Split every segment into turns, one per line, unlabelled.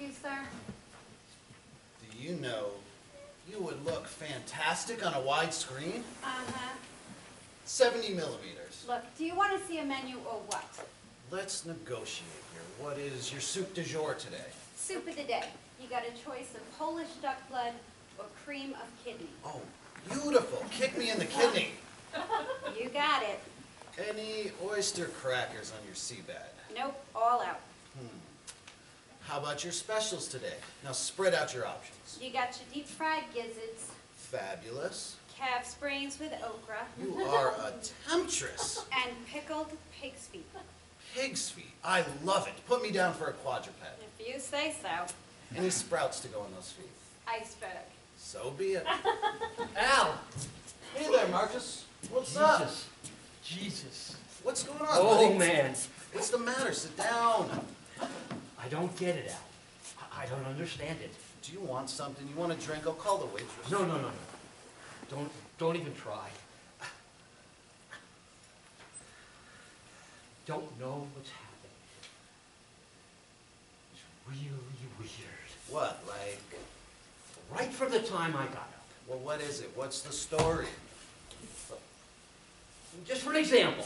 you, sir?
Do you know you would look fantastic on a wide screen?
Uh-huh.
70 millimeters.
Look, do you want to see a menu or what?
Let's negotiate here. What is your soup du jour today?
Soup of the day. You got a choice of Polish duck blood or cream of kidney.
Oh, beautiful. Kick me in the kidney.
You got it.
Any oyster crackers on your seabed?
Nope, all out.
How about your specials today? Now spread out your options.
You got your deep fried gizzards,
Fabulous.
calf's brains with okra,
You are a temptress.
and pickled pig's feet.
Pig's feet. I love it. Put me down for a quadruped.
If you say so.
Any sprouts to go on those feet?
Iceberg.
So be it. Al! Hey there, Marcus. What's up?
Jesus.
What's going on,
Oh,
buddy?
man.
What's the matter? Sit down.
I don't get it, Al. I don't understand it.
Do you want something? You want a drink? I'll call the waitress.
No. Don't even try. Don't know what's happening. It's really weird.
What, like?
Right from the time I got up.
Well, what is it? What's the story?
Just for an example,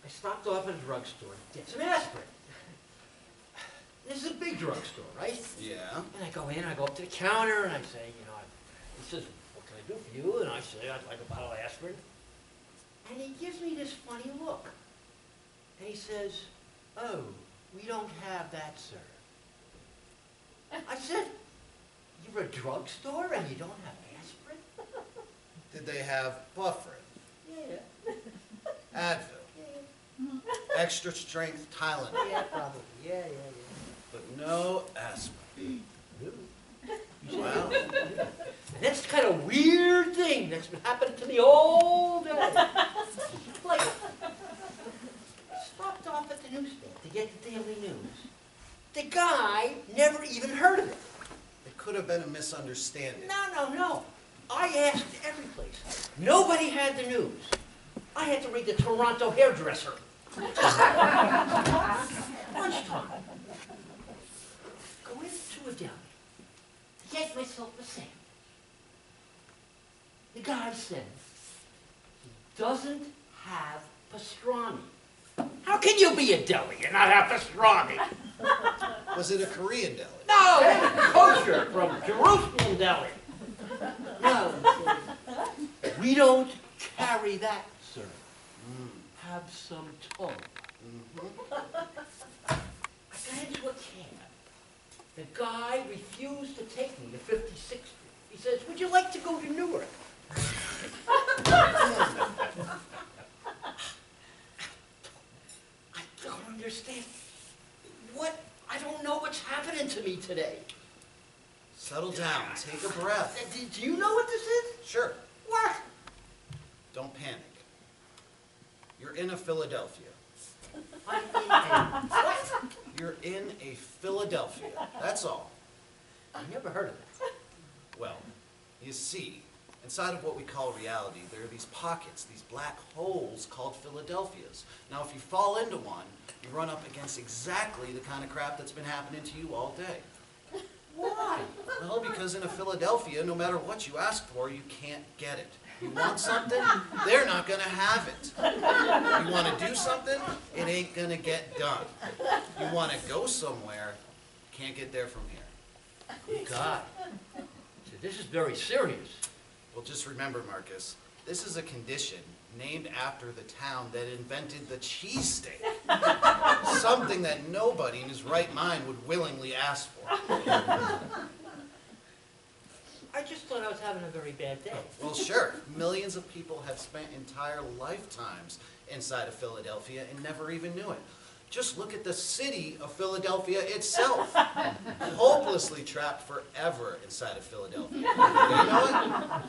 I stopped off at a drugstore to get some aspirin. This is a big drugstore, right?
Yeah?
And I go up to the counter and I say, he says, what can I do for you? And I say, I'd like a bottle of aspirin. And he gives me this funny look. And he says, oh, we don't have that, sir. I said, you're a drugstore and you don't have aspirin?
Did they have Buffering?
Yeah.
Advil? Extra strength Tylenol?
Yeah, probably. Yeah.
But no aspirin. Wow.
And that's the kind of weird thing that's been happening to me all day. Like, I stopped off at the newsstand to get the Daily News. The guy never even heard of it.
It could have been a misunderstanding.
No. I asked every place. Nobody had the news. I had to read the Toronto Hairdresser. Lunchtime. Go into a deli. Get myself a sandwich. The guy says he doesn't have pastrami. How can you be a deli and not have pastrami?
Was it a Korean deli?
No, kosher from Jerusalem deli. No, we don't carry that, sir. Have some tongue. I got into a cab. The guy refused to take me to 56th Street. He says, would you like to go to Newark? I don't understand. I don't know what's happening to me today.
Settle down. Take a breath.
Do you know what this is?
Sure.
What?
Don't panic. You're in a Philadelphia.
I'm in a what?
You're in a Philadelphia. That's all.
I never heard of that.
Well, you see, inside of what we call reality, there are these pockets, these black holes called Philadelphias. Now, if you fall into one, you run up against exactly the kind of crap that's been happening to you all day.
Why?
Well, because in a Philadelphia, no matter what you ask for, you can't get it. You want something, they're not going to have it. You want to do something, it ain't going to get done. You want to go somewhere, can't get there from here.
Good God. See, this is very serious.
Well, just remember, Marcus, this is a condition named after the town that invented the cheesesteak. Something that nobody in his right mind would willingly ask for.
I just thought I was having a very bad day.
Well, sure. Millions of people have spent entire lifetimes inside of Philadelphia and never even knew it. Just look at the city of Philadelphia itself. Hopelessly trapped forever inside of Philadelphia. You know it?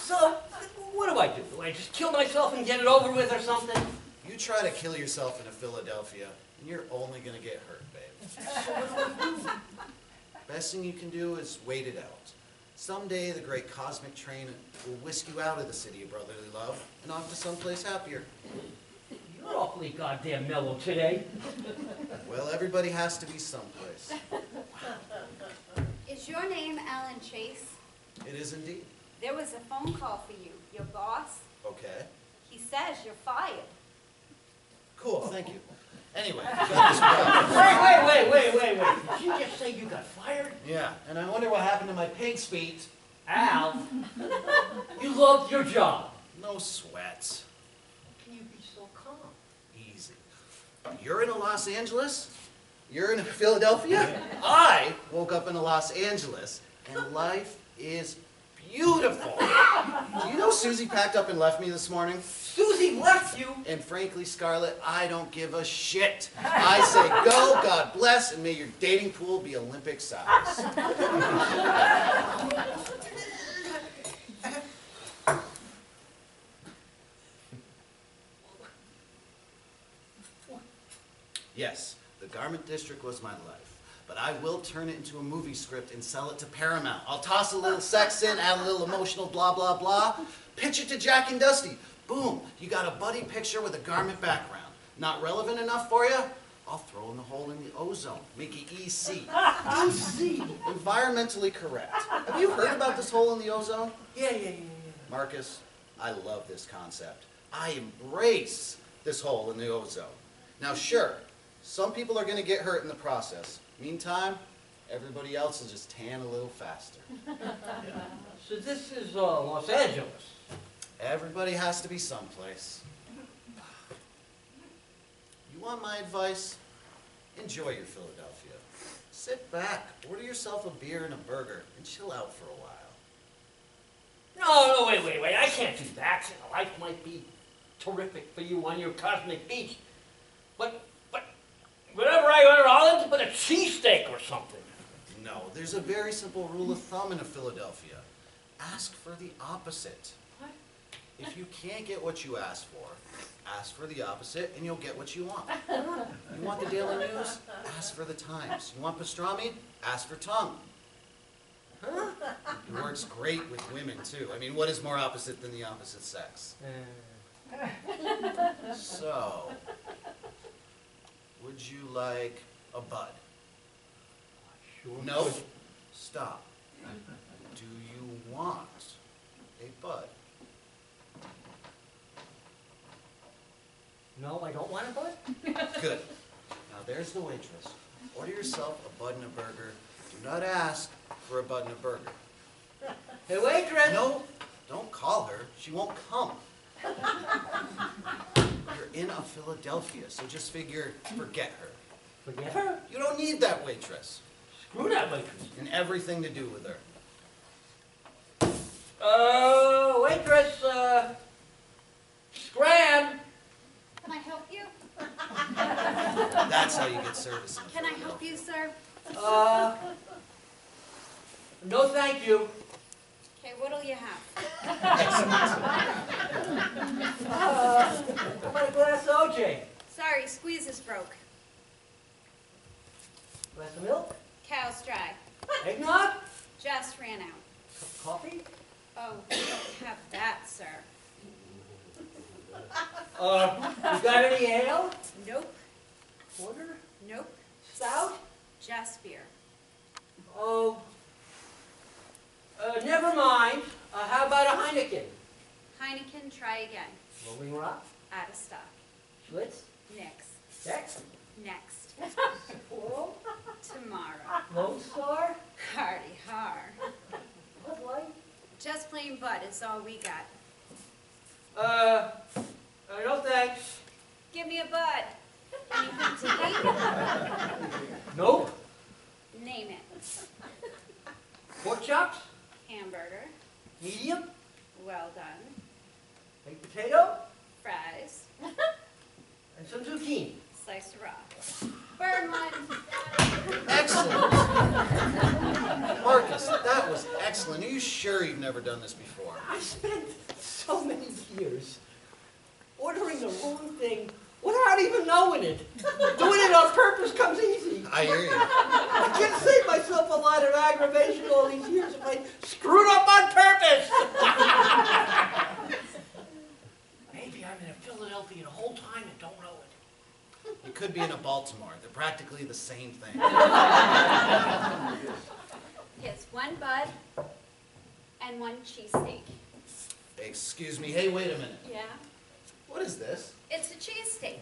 So, what do? Do I just kill myself and get it over with or something?
You try to kill yourself in a Philadelphia, and you're only going to get hurt, babe.
So what do I do?
Best thing you can do is wait it out. Someday the great cosmic train will whisk you out of the city of brotherly love and off to someplace happier.
You're awfully goddamn mellow today.
Well, everybody has to be someplace.
Is your name Alan Chase?
It is indeed.
There was a phone call for you. Your boss,
Okay.
he says you're fired.
Cool, thank you. Anyway, you got this problem.
Wait. Did she just say you got fired?
Yeah, and I wonder what happened to my pig's feet.
Al, you loved your job.
No sweats.
How can you be so calm?
Easy. You're in Los Angeles? You're in Philadelphia? I woke up in Los Angeles, and life is beautiful. Do you know Susie packed up and left me this morning?
Susie left you?
And frankly, Scarlett, I don't give a shit. I say go, God bless, and may your dating pool be Olympic size. Yes, the garment district was my life, but I will turn it into a movie script and sell it to Paramount. I'll toss a little sex in, add a little emotional blah, blah, blah. Pitch it to Jack and Dusty. Boom, you got a buddy picture with a garment background. Not relevant enough for you? I'll throw in the hole in the ozone. Make it EC.
EC?
Environmentally correct. Have you heard about this hole in the ozone?
Yeah.
Marcus, I love this concept. I embrace this hole in the ozone. Now sure, some people are going to get hurt in the process. Meantime, everybody else will just tan a little faster.
So this is Los Angeles.
Everybody has to be someplace. You want my advice? Enjoy your Philadelphia. Sit back, order yourself a beer and a burger, and chill out for a while.
No, wait. I can't do that. Life might be terrific for you on your cosmic beach. But whenever I order, I'll end up with a cheesesteak or something.
No, there's a very simple rule of thumb in Philadelphia. Ask for the opposite.
What?
If you can't get what you ask for, ask for the opposite and you'll get what you want. You want the Daily News? Ask for the Times. You want pastrami? Ask for tongue.
Huh?
It works great with women too. I mean, what is more opposite than the opposite sex? So, would you like a bud?
Sure.
No. Stop. Do you want a bud?
No, I don't want a bud.
Good. Now there's the waitress. Order yourself a bud and a burger. Do not ask for a bud and a burger.
Hey, waitress!
No, don't call her. She won't come. You're in a Philadelphia, so just figure, forget her.
Forget her?
You don't need that waitress.
Screw that waitress.
And everything to do with her.
Waitress, scram!
Can I help you?
That's how you get service in
Can I help you, sir?
No thank you.
Okay, what'll you have?
How about a glass of OJ?
Sorry, squeezes broke.
Glass of milk?
Cow's dry.
Eggnog?
Just ran out.
Coffee?
Oh, we don't have that, sir.
You got any ale?
Nope.
Porter?
Nope.
Stout?
Just beer.
Oh. Never mind. How about a Heineken?
Heineken, try again.
Rolling Rock?
Out of stock.
Schlitz?
Next.
Next?
Next.
Oral?
Tomorrow.
Lone Star?
Hardy har.
Bud Light?
Just plain bud is all we got.
No thanks.
Give me a bud. Anything to eat?
Nope.
Name it.
Pork chops?
Hamburger.
Medium?
Well done.
Baked potato?
Fries.
And some zucchini.
Slice of raw. Burn one.
Excellent. Marcus, that was excellent. Are you sure you've never done this before?
I spent so many years ordering the wrong thing without even knowing it. Doing it on purpose comes easy.
I hear you.
I could save myself a lot of aggravation all these years if I screwed up on purpose. Maybe I'm in Philadelphia the whole time and don't know it.
You could could be in a Baltimore. They're practically the same thing.
Here's one bud and one cheesesteak.
Excuse me. Hey, wait a minute.
Yeah?
What is this?
It's a cheesesteak.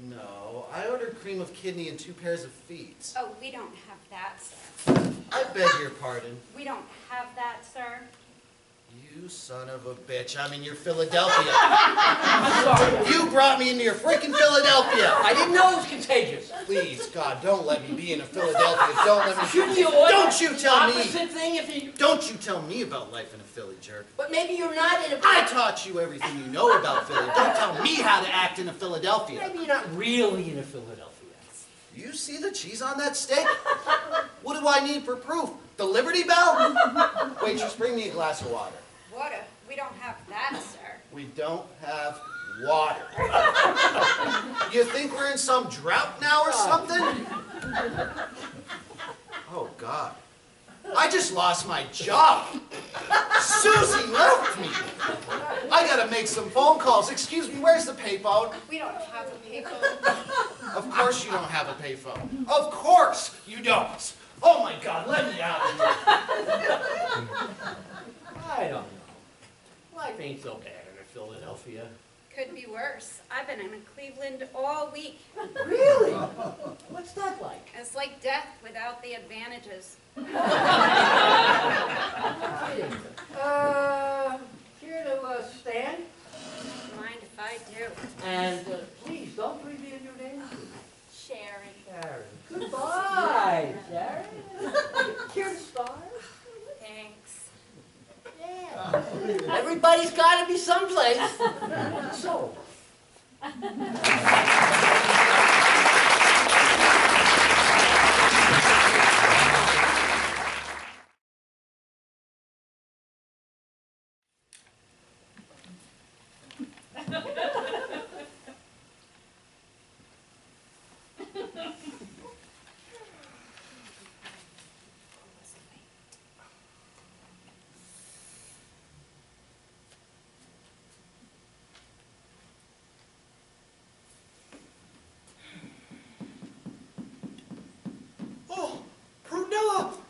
No, I ordered cream of kidney and 2 pairs of feet.
Oh, we don't have that, sir.
I beg your pardon.
We don't have that, sir.
You son of a bitch. I'm in your Philadelphia.
I'm sorry.
You brought me into your freaking Philadelphia.
I didn't know it was contagious.
Please, God, don't let me be in a Philadelphia. Don't let me.
Shouldn't you order
Don't you tell me.
opposite thing if you...
Don't you tell me about life in a Philly, jerk.
But maybe you're not in a...
I taught you everything you know about Philly. Don't tell me how to act in a Philadelphia.
Maybe you're not really in a Philadelphia.
You see the cheese on that steak? What do I need for proof? The Liberty Bell? Waitress, bring me a glass of water.
Water? We don't have that, sir.
We don't have water. You think we're in some drought now or something? Oh, God. I just lost my job. Susie left me. I gotta make some phone calls. Excuse me, where's the payphone?
We don't have a payphone.
Of course you don't have a payphone. Of course you don't. Oh, my God, let me out of here.
I don't know. Life ain't so bad in Philadelphia.
Could be worse. I've been in Cleveland all week.
Really? What's that like?
It's like death without the advantages.
Here to stand?
Mind if I do?
And please, don't reveal your name.
Sharon.
Sharon. Goodbye, Sharon. Care to start?
Thanks.
Yeah. Everybody's got to be someplace. So.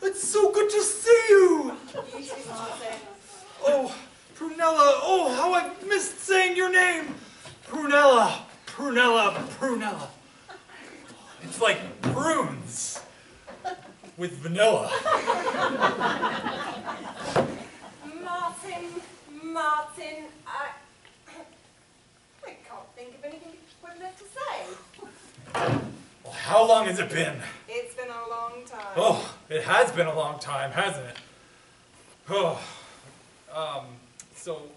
It's so good to see you! Oh, Prunella, oh, how I've missed saying your name! Prunella, Prunella, Prunella. It's like prunes with vanilla.
Martin, I can't think of anything equivalent to say.
Well, how long has it been?
It's been a long time.
Oh, it has been a long time, hasn't it? Oh, so,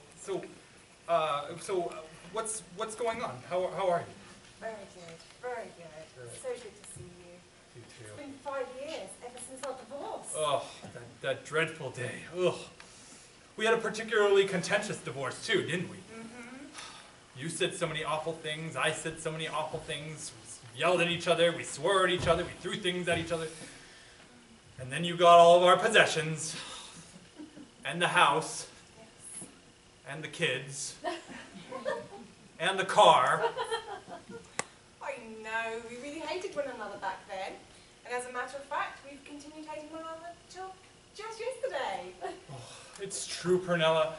what's going on? How are you?
Very good, very good.
Good.
So good to see you.
You
It's
too.
been 5 years, ever since our divorce.
Oh, that dreadful day. Ugh. We had a particularly contentious divorce too, didn't we?
Mm-hmm.
You said so many awful things, I said so many awful things, we yelled at each other, we swore at each other, we threw things at each other. And then you got all of our possessions, and the house,
Yes.
and the kids, and the car.
I know, we really hated one another back then. And as a matter of fact, we've continued hating one another till just yesterday.
It's true, Pernella.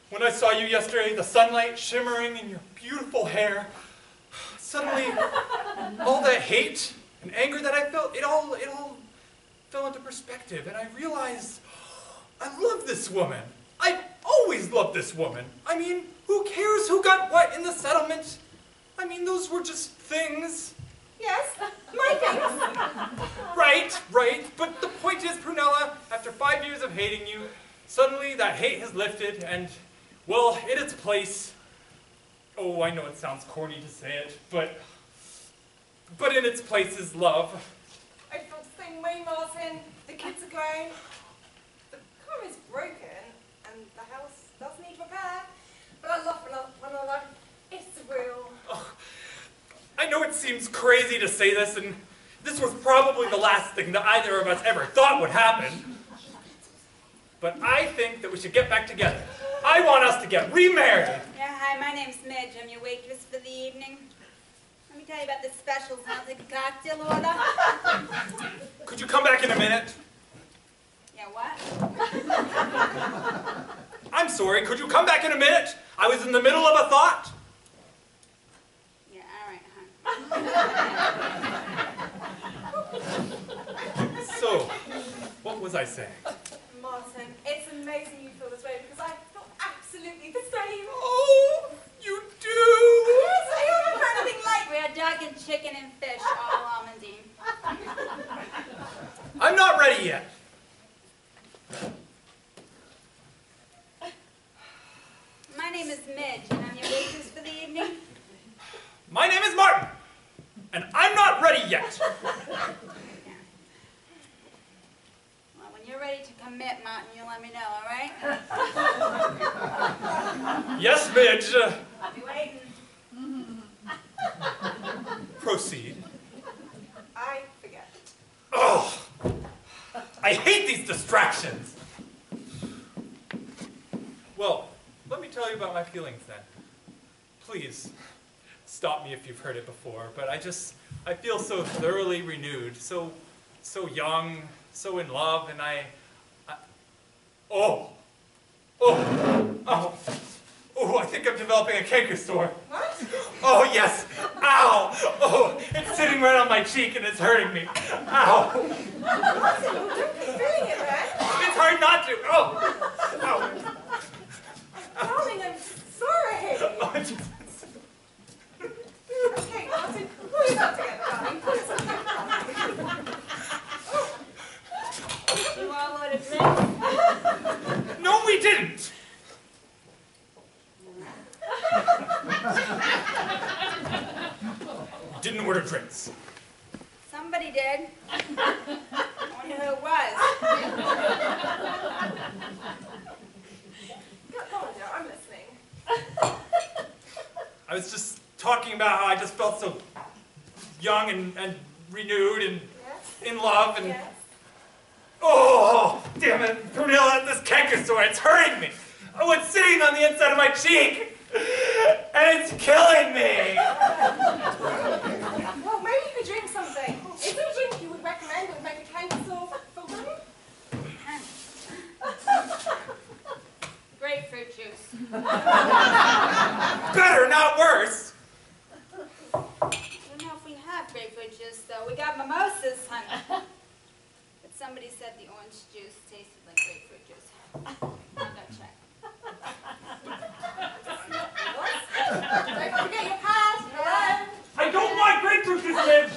When I saw you yesterday, the sunlight shimmering in your beautiful hair, suddenly all that hate and anger that I felt, it all fell into perspective, and I realized I love this woman. I always loved this woman. I mean, who cares who got what in the settlement? I mean, those were just things.
Yes, my things.
Right, but the point is, Prunella, after 5 years of hating you, suddenly that hate has lifted and, well, in its place, oh, I know it sounds corny to say it, but in its place is love.
I felt the same way, Martin. The kids are grown. The car is broken, and the house does need repair. But I love one another. It's real.
Oh, I know it seems crazy to say this, and this was probably the last thing that either of us ever thought would happen. But I think that we should get back together. I want us to get remarried.
Yeah, hi, my name's Midge. I'm your waitress for the evening. Let me tell you about the specials. I'll take a cocktail order.
Could you come back in a minute?
Yeah, what?
I'm sorry, could you come back in a minute? I was in the middle of a thought.
Yeah, all right, hon.
So, what was I saying?
Martin, it's amazing you feel this way because I feel absolutely the same.
Oh, you do?
Yes, I haven't heard anything like
We had duck and chicken and fish, all almondine.
I'm not ready yet.
My name is Midge, and I'm your waitress for the evening.
My name is Martin, and I'm not ready yet.
Well, when you're ready to commit, Martin, you let me know, all right?
Yes, Midge.
I'll be waiting.
Proceed.
I forget.
Oh, I hate these distractions. Well, let me tell you about my feelings then. Please, stop me if you've heard it before, but I feel so thoroughly renewed, so young, so in love, and I think I'm developing a canker sore.
What?
Oh, yes. Ow. Oh, it's sitting right on my cheek and it's hurting me. Ow.
Martin, don't be feeling it, man.
It's hard not to. Oh. Ow.
Darling, I'm sorry.
Oh, Jesus.
Okay, Martin, pull yourself together, darling. Pull yourself together.
You all ordered drinks?
No, we didn't. Didn't order drinks.
Somebody did. I wonder who it was.
Come on, dear, I'm listening.
I was just talking about how I just felt so young and renewed and
Yes?
in love and...
Yes?
Oh, damn it, Pernilla, this canker sore, it's hurting me. Oh, it's sitting on the inside of my cheek. And it's killing me.
Well, maybe you could drink something. Is there a drink you would recommend that would make a canker sore for women?
Grapefruit juice.
Better, not worse.
I don't know if we have grapefruit juice, though. We got mimosas, honey. But somebody said the orange juice tasted like grapefruit juice. I'll go check.
Don't forget your pad. Hello?
I don't want grapefruit juice, Midge.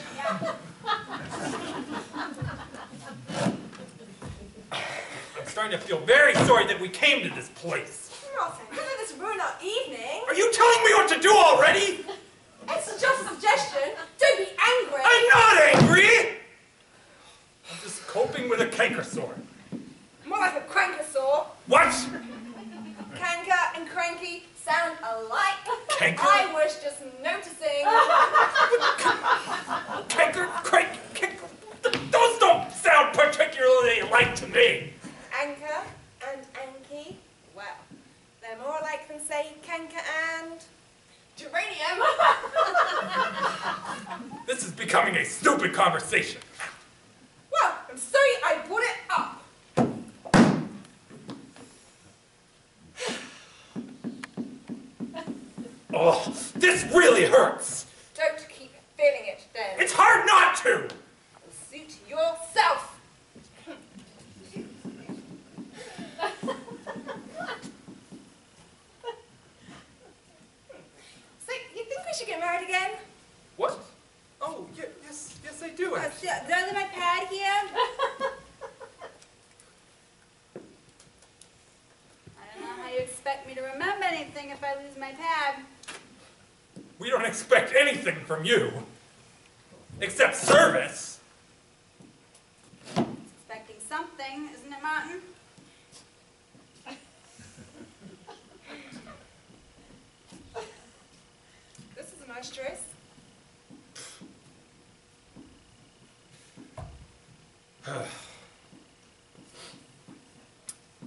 I'm starting to feel very sorry that we came to this place.
Martin, don't let this ruin our evening.
Are you telling me what to do already?
It's just a suggestion. Don't be angry.
I'm not angry. I'm just coping with a canker sore.
More like a cranker sore.
What?
Canker and cranky sound alike.
Canker?
I was just noticing.
Canker, crank, canker. Those don't sound particularly alike to me.
Anchor and Anky. Well, they're more alike than, say, canker and geranium.
This is becoming a stupid conversation.
Well, I'm sorry I brought it up.
Oh, this really hurts.
Don't keep feeling it then.
It's hard not to.
Suit yourself. So, you think we should get married again?
What? Oh, yes, I do.
Do I leave my pad here? I don't know how you expect me to remember anything if I lose my pad.
We don't expect anything from you. Except service.
Expecting something, isn't it, Martin?
This is a nice choice.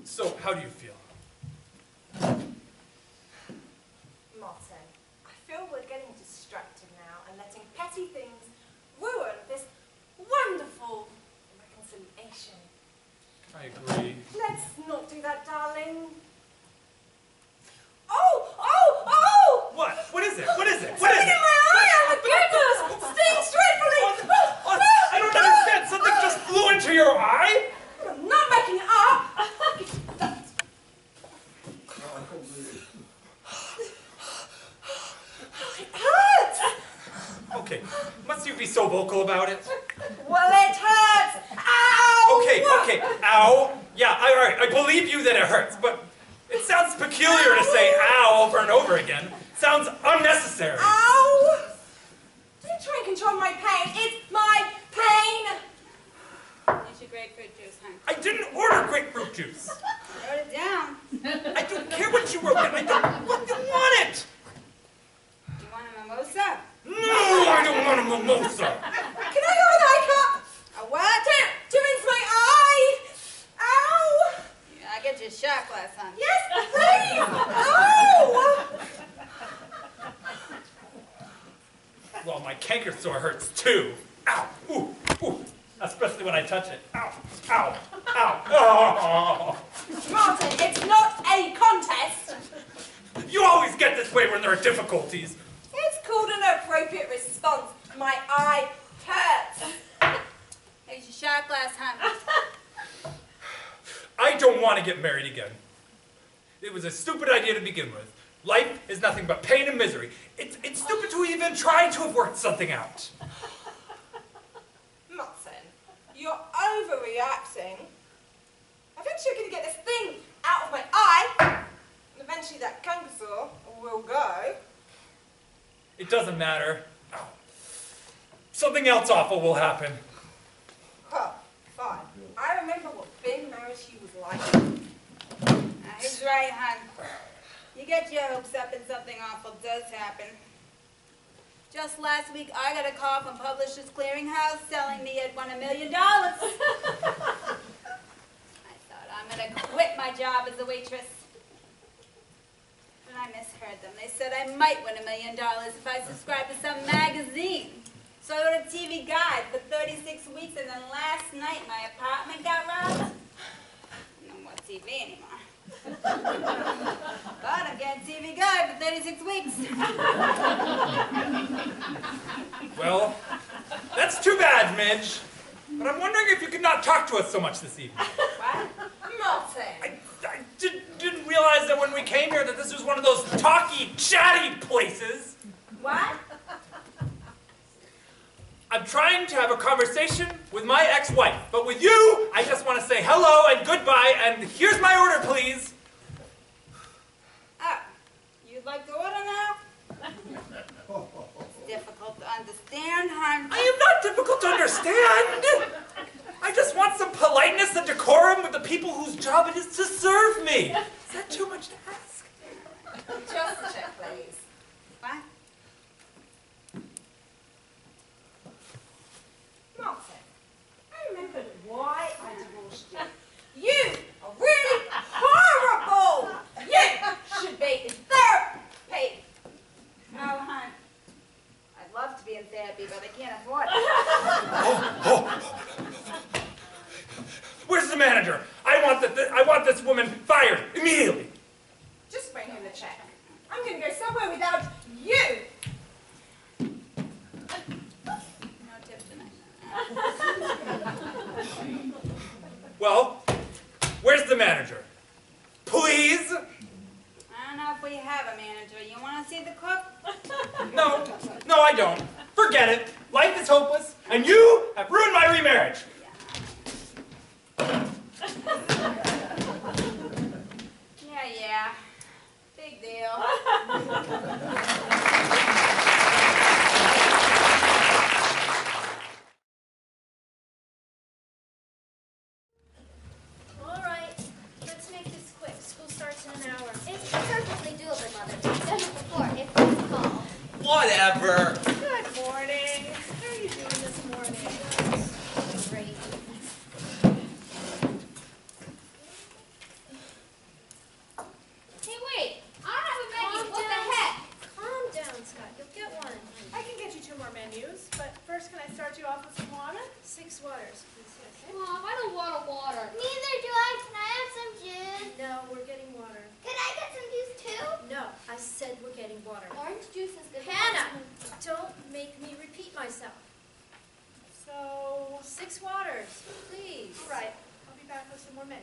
So, how do you feel?
Martin, I feel we're getting distracted now and letting petty things ruin this wonderful reconciliation.
I agree.
Let's not do that, darling. Oh!
What? What is it? What is it? What is
Something
it?
in my eye! Oh my goodness! Stings dreadfully!
Oh, I don't understand. Something just flew into your eye?
I'm not making it up! It hurts!
Okay, must you be so vocal about it?
Well, it hurts! Ow!
Okay, ow. Yeah, all right, I believe you that it hurts, but it sounds peculiar to say ow over and over again. It sounds unnecessary.
Ow! Don't try and control my pain. It's my pain!
Here's your grapefruit juice, hon.
I didn't order grapefruit juice.
I wrote it down.
I don't care what you wrote down. I don't fucking want it.
You want a mimosa?
No, I don't want a mimosa.
Can I have an eye cup?
A what?
To rinse my eye! Ow!
Yeah, I'll get you a shot glass, hon.
Yes, please! Ow!
Well, my canker sore hurts too. Ow, ooh, ooh. Especially when I touch it. Ow, ow, ow. Oh.
Martin, it's not a contest.
You always get this way when there are difficulties.
It's called an appropriate response. My eye hurts.
Here's your shot glass, hon.
I don't want to get married again. It was a stupid idea to begin with. Life is nothing but pain and misery. It's stupid to even try to have worked something out.
Martin, you're overreacting. Eventually you're going to get this thing out of my eye, and eventually that canker sore will go.
It doesn't matter. Ow. Something else awful will happen.
Huh, fine. I remember what being married to you was like.
He's right, hon. You get your hopes up and something awful does happen. Just last week, I got a call from Publishers Clearinghouse telling me I'd won $1 million. I thought I'm going to quit my job as a waitress. But I misheard them. They said I might win $1 million if I subscribed to some magazine. So I wrote a TV guide for 36 weeks, and then last night my apartment got robbed. No more TV anymore. But I'm getting TV guide for 36 weeks.
Well, that's too bad, Midge. But I'm wondering if you could not talk to us so much this evening.
What?
Martin!
I didn't realize that when we came here that this was one of those talky, chatty places.
What?
I'm trying to have a conversation with my ex-wife, but with you, I just want to say hello and goodbye, and here's my order, please.
Oh, you'd like to order now? It's difficult to understand, hon.
I am not difficult to understand. I just want some politeness and decorum with the people whose job it is to serve me. Is that too much to ask?
Just a check, please.
What?
Martin, I remembered why I divorced you. You are really horrible! You should be in therapy!
Oh, hon. I'd love to be in therapy, but I can't afford it.
Where's the manager? I want this woman fired immediately.
Just bring him the check. I'm going to go somewhere without you!
No tip tonight.
Well, where's the manager? Please?
I don't know if we have a manager. You want to see the cook?
No, I don't. Forget it. Life is hopeless, and you have ruined my remarriage.
Yeah. Big deal.
All right, let's make this quick. School starts in an hour. It's perfectly doable, Mother. I've done it before, if you recall.
Whatever.
Good morning. How are you doing this morning? Great. Hey, wait. I have a menu. What the heck? Calm down, Scott. You'll get one.
I can get you 2 more menus.
Don't make me repeat myself.
So,
6 waters, please.
all right, I'll be back with some more men.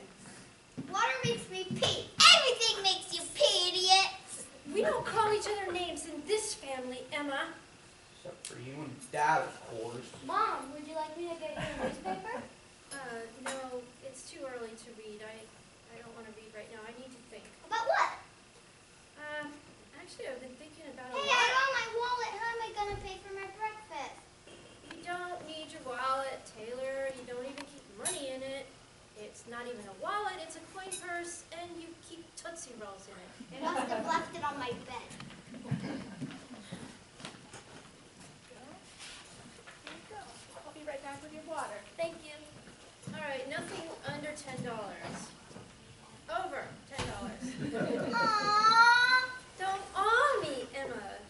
Water makes me pee. Everything makes you pee, idiot.
We don't call each other names in this family, Emma.
Except for you and Dad, of course.
Mom, would you like me to get you a newspaper?
No, it's too early to read. I don't want to read right now. I need to think.
About what?
Actually, I've been thinking about a
Hey,
lot.
I don't have my wallet. How am I going to pay for my breakfast?
You don't need your wallet, Taylor. You don't even keep money in it. It's not even a wallet, it's a coin purse, and you keep Tootsie Rolls in it.
I must have left it on my bed.
Here you go. I'll be right back with your water.
Thank you.
All right, nothing under $10. Over $10.
Aww.
Don't awe me, Emma.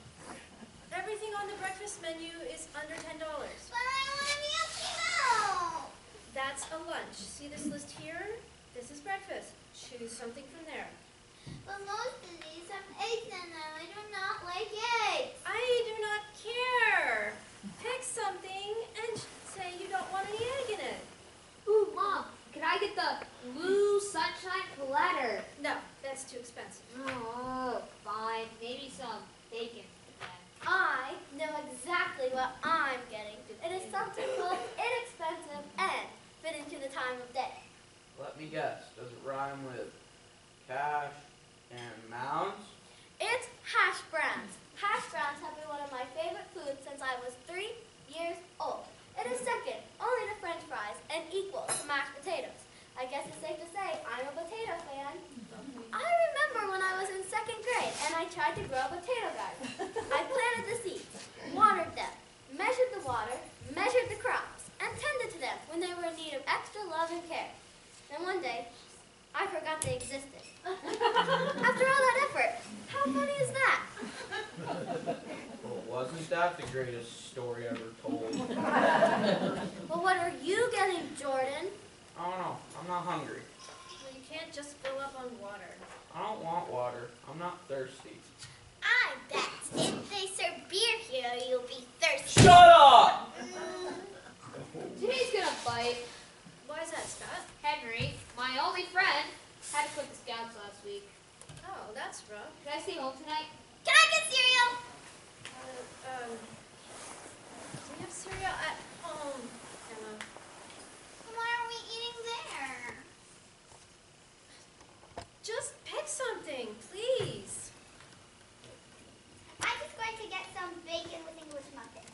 Everything on the breakfast menu is under $10.
But I want to be a female.
That's a lunch. See this list here? This is breakfast. Choose something from there.
But most of these have eggs in them. I do not like eggs.
I do not care. Pick something and say you don't want any egg in it.
Ooh, Mom, can I get the blue sunshine platter?
No, that's too expensive.
Oh, fine. Maybe some bacon then.
I know exactly what I'm getting. It is something both inexpensive and fitting to the time of day.
Let me guess. Does it rhyme with cash and mounds?
It's hash browns. Hash browns have been one of my favorite foods since I was 3 years old. It is second only to French fries and equal to mashed potatoes. I guess it's safe to say I'm a potato fan. I remember when I was in 2nd grade and I tried to grow a potato garden. I planted the seeds, watered them, measured the water, measured the crops, and tended to them when they were in need of extra love and care. Then one day, I forgot they existed. After all that effort, how funny is that?
Well, wasn't that the greatest story ever told?
Well, what are you getting, Jordan?
I don't know. I'm not hungry.
Well, you can't just fill up on water.
I don't want water. I'm not thirsty.
I bet if they serve beer here, you'll be thirsty.
Shut up!
Today's gonna bite.
Why is that, Scott?
Henry, my only friend, had to quit the Scouts last week.
Oh, that's rough.
Can I stay home tonight?
Can I get cereal?
Do we have cereal at home, Emma?
Why are we eating there?
Just pick something, please.
I'm just going to get some bacon with English muffins.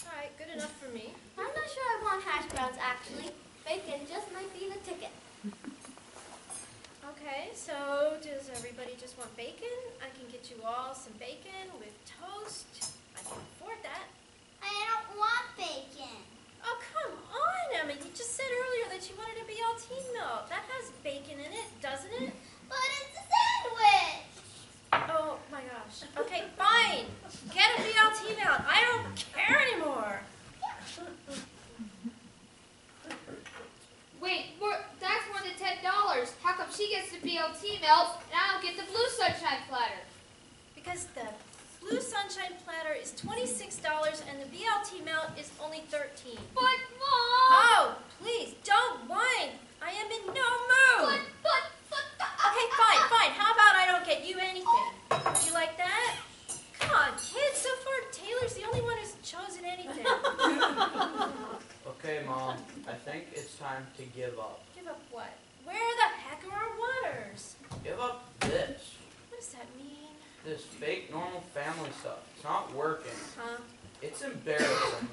All right, good enough for me.
I'm not sure I want hash browns, actually. Bacon just might be the ticket.
Okay, so does everybody just want bacon? I can get you all some bacon with toast. I can afford that.
I don't want bacon.
Oh, come on, Emma. You just said earlier that you wanted a BLT milk. That has bacon in it, doesn't it?
But it's a sandwich.
Oh, my gosh. Okay, fine. Get a BLT milk. I don't care anymore.
Wait, that's more than $10. How come she gets the BLT milk and I don't get the blue sunshine platter?
Because the blue sunshine platter is $26 and the BLT milk is only $13.
But Mom!
Oh, please, don't whine. I am in no mood. Okay, fine. How about I don't get you anything? Would you like that? Come on, kids. So far, Taylor's the only one who's chosen anything.
Okay, Mom. I think it's time to give up.
Give up what? Where the heck are our waters?
Give up this.
What does that mean?
This fake normal family stuff. It's not working.
Huh?
It's embarrassing.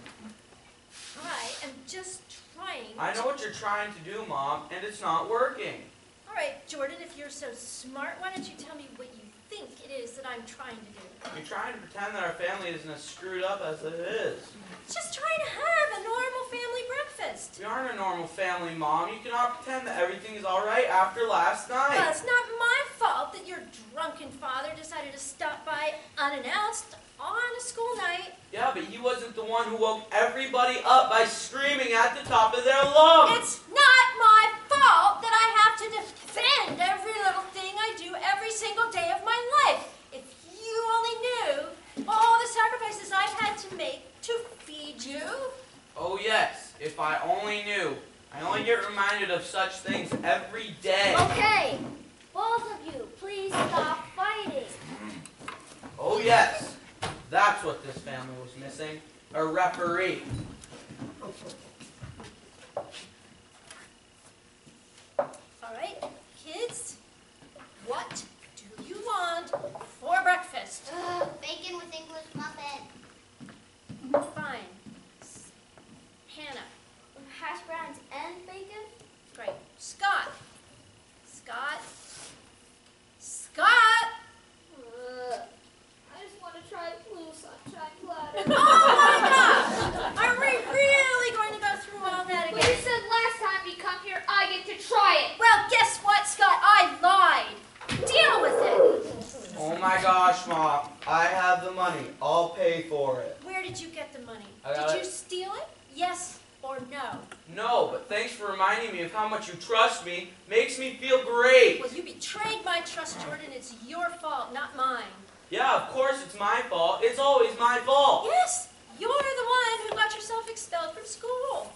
I am just trying.
I know what you're trying to do, Mom, and it's not working.
All right, Jordan, if you're so smart, why don't you tell me what you think it is that I'm trying to do?
You're trying to pretend that our family isn't as screwed up as it is.
Just trying to have a normal family breakfast.
We aren't a normal family, Mom. You cannot pretend that everything is all right after last night.
Well, it's not my fault that your drunken father decided to stop by unannounced on a school night.
Yeah, but he wasn't the one who woke everybody up by screaming at the top of their lungs.
It's not my fault that I have to defend every little thing I do every single day of my life. If you only knew all the sacrifices
such things every day.
Okay, both of you, please stop fighting.
Oh yes, that's what this family was missing. A referee.
All right, kids, what do you want for breakfast?
Bacon with English muffin.
Fine. Hannah.
Hash browns and bacon?
Great. Scott. Scott. Scott!
I just want to try blue sunshine platter.
Oh my God! Are we really going to go through all that
But you
again?
said last time you come here, I get to try it.
Well, guess what, Scott? I lied. Deal with it.
Oh my gosh, Mom. I have the money. I'll pay for it.
Where did you get the money?
I got
Did
it.
you steal it? Yes or no?
No, but thanks for reminding me of how much you trust me. Makes me feel great.
Well, you betrayed my trust, Jordan. It's your fault, not mine.
Yeah, of course it's my fault. It's always my fault.
Yes, you're the one who got yourself expelled from school.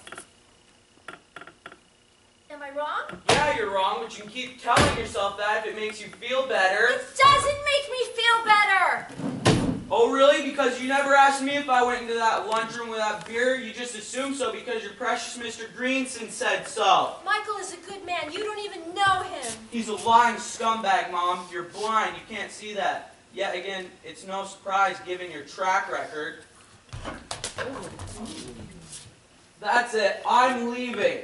Am I wrong?
Yeah, you're wrong, but you can keep telling yourself that if it makes you feel better.
It doesn't make me feel better.
Oh, really? Because you never asked me if I went into that lunchroom with that beer? You just assumed so because your precious Mr. Greenson said so.
Michael is a good man. You don't even know him.
He's a lying scumbag, Mom. You're blind. You can't see that. Yet again, it's no surprise given your track record. That's it. I'm leaving.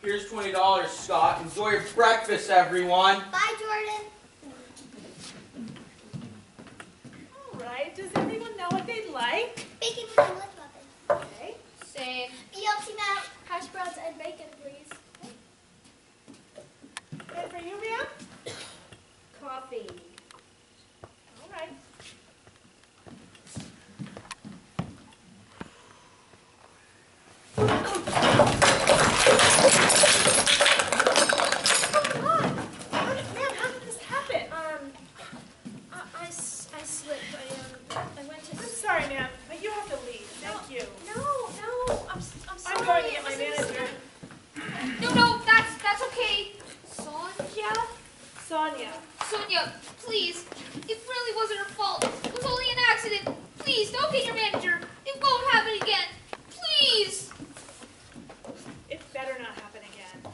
Here's $20, Scott. Enjoy your breakfast, everyone.
Bye, Jordan.
All right, does everyone know what they'd like?
Bacon with English muffin.
Okay.
Same.
BLT now. Hash browns and bacon, please.
Good for you, ma'am? Coffee. All right. Ma'am, how did this happen?
I slipped. I went to...
I'm sorry, ma'am, but you have to leave. Thank you.
No, I'm sorry.
I'm going to get my
It was a
manager.
No, that's okay. Sonia?
Sonia.
Sonia, please. It really wasn't her fault. It was only an accident. Please, don't get your manager. It won't happen again. Please.
It better not happen again.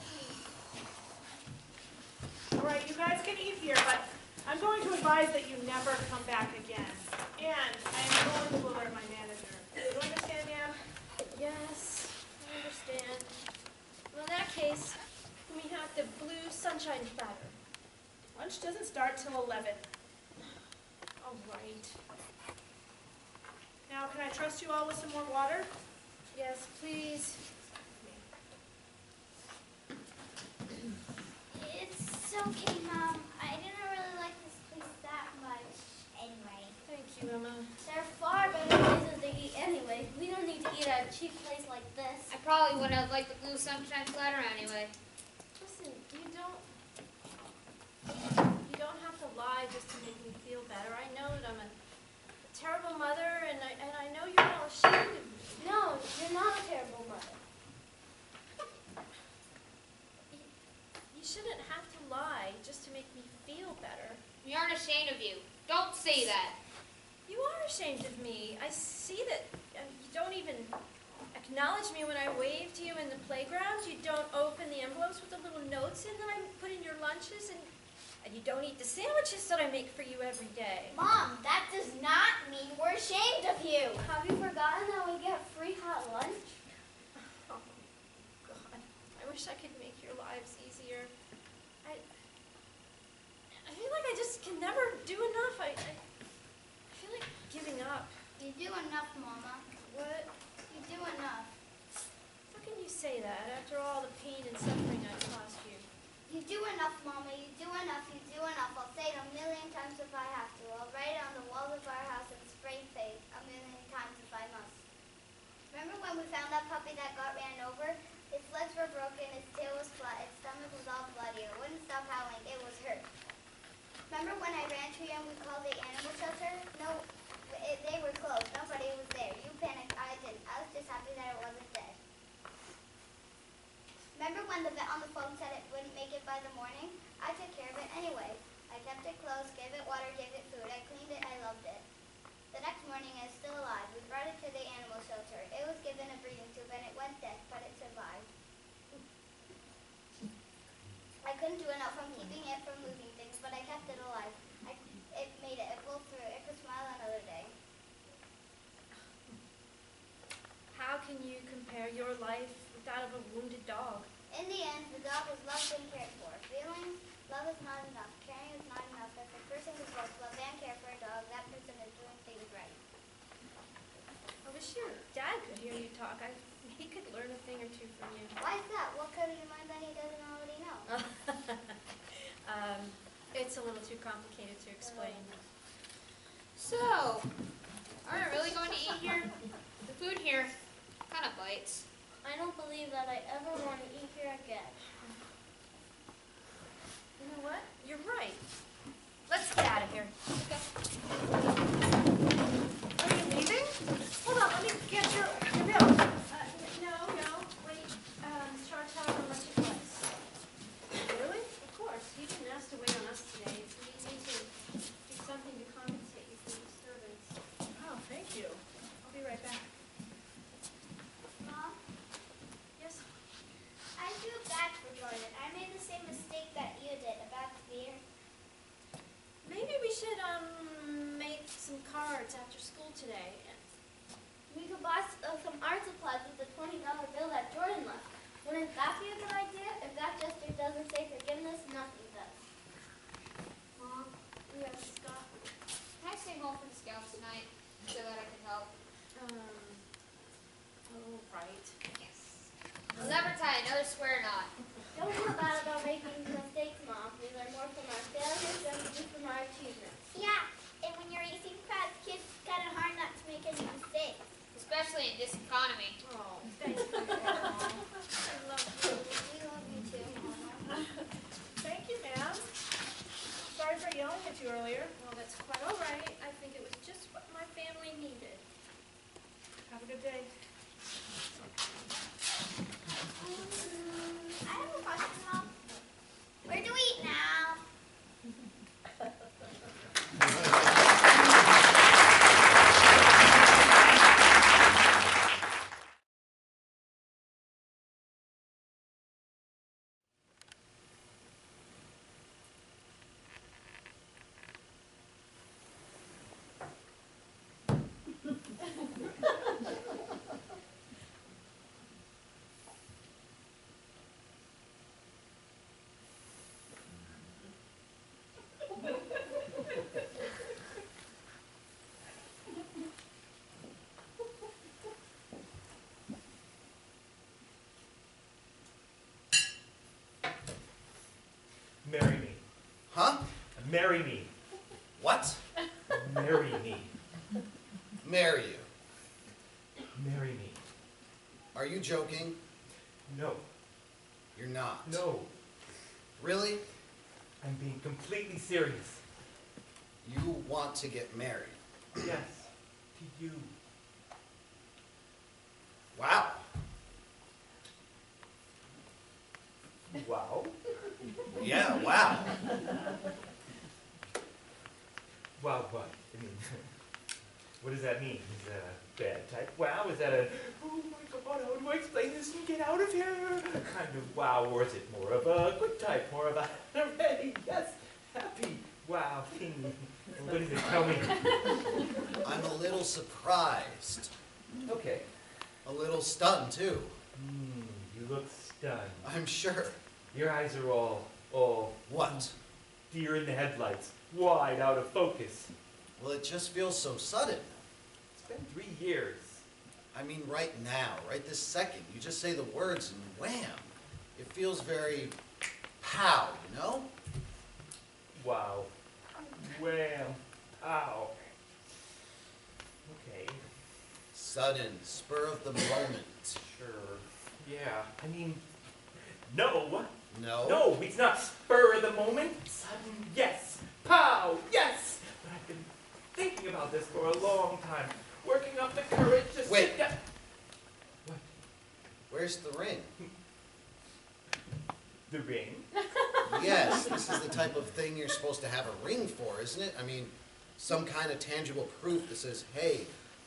All right, you guys can eat here, but I'm going to advise that you never come back again. And I am going to alert my manager. Do you understand, ma'am?
Yes, I understand. Well, in that case, can we have the blue sunshine platter?
Lunch doesn't start till 11.
All right.
Now, can I trust you all with some more water?
Yes, please.
It's okay, Mom. I didn't really like this place that much anyway.
Thank you, Emma.
There are far better places to eat anyway. We don't need to eat at a cheap place like this.
I probably wouldn't have liked the blue sunshine platter anyway.
Listen, you don't have to lie just to make me feel better. I know that I'm a terrible mother, and I know you're all ashamed of me.
No, you're not a terrible mother.
You shouldn't have to lie just to make me feel better.
We aren't ashamed of you. Don't say that.
You are ashamed of me. I see that you don't even acknowledge me when I wave to you in the playground. You don't open the envelopes with the little notes in that I put in your lunches, and you don't eat the sandwiches that I make for you every day.
Mom, that does not mean we're ashamed of you. Have you forgotten that we get free hot lunch?
Oh, God. I wish I could make your lives easier. I feel like I just can never do enough. I feel like giving up.
You do enough, Mama.
What?
You do enough.
How can you say that after all the pain and suffering I've caused you?
You do enough, Mama. You do enough. You do enough. I'll say it a million times if I have to. I'll write it on the walls of our house and spray paint a million times if I must. Remember when we found that puppy that got ran over? Its legs were broken, its tail was flat, its stomach was all bloody. It wouldn't stop howling. It was hurt. Remember when I ran to you and we called the animal shelter? No, they were closed. Nobody was there. You panicked. I didn't. I was just happy that it wasn't dead. Remember when the vet on the phone said it wouldn't make it by the morning? I took care of it anyway. I kept it close, gave it water, gave it food. I cleaned it, I loved it. The next morning, it was still alive. We brought it to the animal shelter. It was given a breathing tube and it went dead, but it survived. I couldn't do enough from keeping it from losing things, but I kept it alive. It made it. It pulled through. It could smile another day.
How can you compare your life with that of a wounded dog?
In the end, the dog was loved and cared for. Feelings, love is not enough. Caring is not enough. If a person who both love and care for a dog, that person is doing things right.
I wish your dad could hear you talk. He could learn a thing or two from you.
Why is that? What could you mind that he doesn't already know?
It's a little too complicated to explain.
So, aren't really going to eat here? The food here kind of bites.
I don't believe that I ever want to eat here again.
You know what? You're right. Let's get out of here. Are you leaving? Hold on, let me get your bill. No, wait. Charge however much it was. Really? Of course. You didn't ask to wait on us today. So you need to do something to compensate you for the disturbance. Oh, thank you. I'll be right back.
Mom,
Yes?
I feel bad for Jordan. I made the same mistake that you did about the beer.
Maybe we should make some cards after school today.
We could buy some art supplies with the $20 bill that Jordan left. Wouldn't that be a good idea? If that gesture doesn't say forgiveness, nothing does.
Mom,
Yes, Scott.
can I stay home for the scouts tonight so that I can help?
Oh, right.
Yes. I'll never tie another square knot.
Don't feel bad about making mistakes, Mom. We learn more from our failures than we do from our achievements. Yeah, and when you're raising crowds, kids, it's kind of hard not to make any mistakes.
Especially in this economy.
Oh, thank you. I love you.
We love you too, Mama.
Thank you, ma'am. Sorry for yelling at you earlier. Well, that's quite all right. I think it was just what my family needed. Have a good day.
I have a question, Mom. Where do we eat now?
Marry me.
Huh?
Marry me.
What?
Marry me.
Marry you.
Marry me.
Are you joking?
No.
You're not.
No.
Really?
I'm being completely serious.
You want to get married?
Yes. To you.
Wow.
Wow.
Yeah, wow.
Wow, what? I mean, what does that mean? Is that a bad type wow? Is that a, oh my God, how do I explain this and get out of here kind of wow? Or is it more of a good type? More of a, hooray, yes, happy wow thing? What does it tell me?
I'm a little surprised.
Okay.
A little stunned, too.
You look stunned.
I'm sure.
Your eyes are all
What?
deer in the headlights, wide out of focus.
Well, it just feels so sudden.
It's been 3 years.
I mean, right now, right this second. You just say the words and wham. It feels very pow, you know?
Wow. Wham. Ow. Okay.
Sudden, spur of the moment.
Sure. Yeah. I mean, no.
No?
No, it's not spur of the moment. Sudden, yes. Pow, yes. But I've been thinking about this for a long time. Working up the courage to
Wait.
sit down. What?
Where's the ring?
The ring?
Yes, this is the type of thing you're supposed to have a ring for, isn't it? I mean, some kind of tangible proof that says, hey,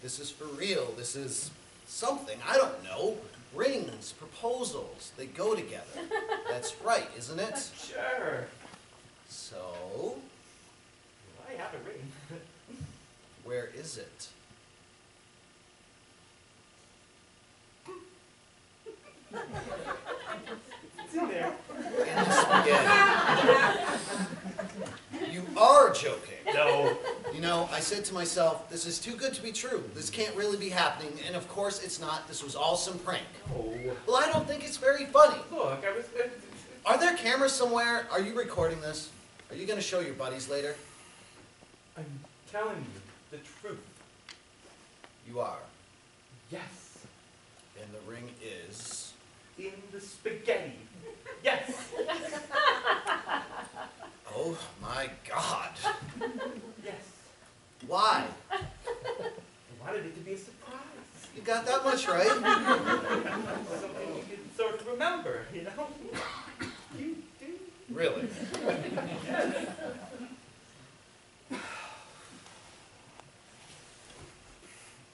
this is for real, this is something, I don't know. Rings, proposals, they go together. That's right, isn't it?
Sure.
So,
I have a ring.
where is it?
It's in there.
In the spaghetti. You are joking.
No.
You know, I said to myself, this is too good to be true. This can't really be happening, and of course it's not. This was all some prank.
Oh.
Well, I don't think it's very funny.
Look, I was...
Are there cameras somewhere? Are you recording this? Are you going to show your buddies later?
I'm telling you the truth.
You are.
Yes.
And the ring is...
In the spaghetti. Yes.
Oh my God.
Yes.
Why?
I wanted it to be a surprise.
You got that much right?
Something you can sort of remember, you know? You do.
Really?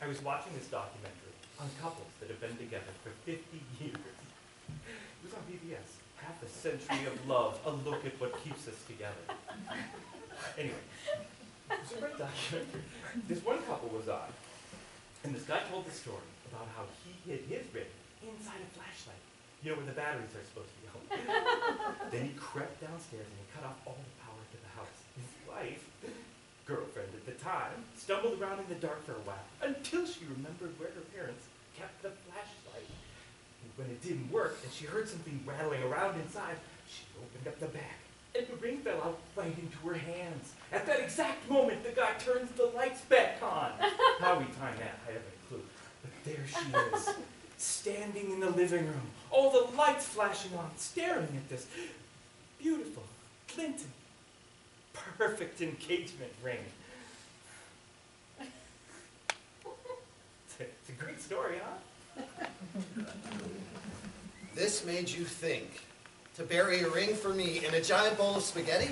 I was watching this documentary on couples that have been together for 50 years. It was on PBS. Half a century of love, a look at what keeps us together. Anyway, it was a great documentary. This one couple was on, and this guy told the story about how he hid his ring inside a flashlight. You know where the batteries are supposed to go. Then he crept downstairs and he cut off all the power to the house. His wife, girlfriend at the time, stumbled around in the dark for a while until she remembered where her parents kept the flashlight. And when it didn't work and she heard something rattling around inside, she opened up the bag and the ring fell out right into her hands. At that exact moment, the guy turns the lights back on. How we timed that, I haven't a clue. But there she is, standing in the living room, all the lights flashing on, staring at this beautiful, glinting, perfect engagement ring. It's a great story, huh?
This made you think to bury a ring for me in a giant bowl of spaghetti?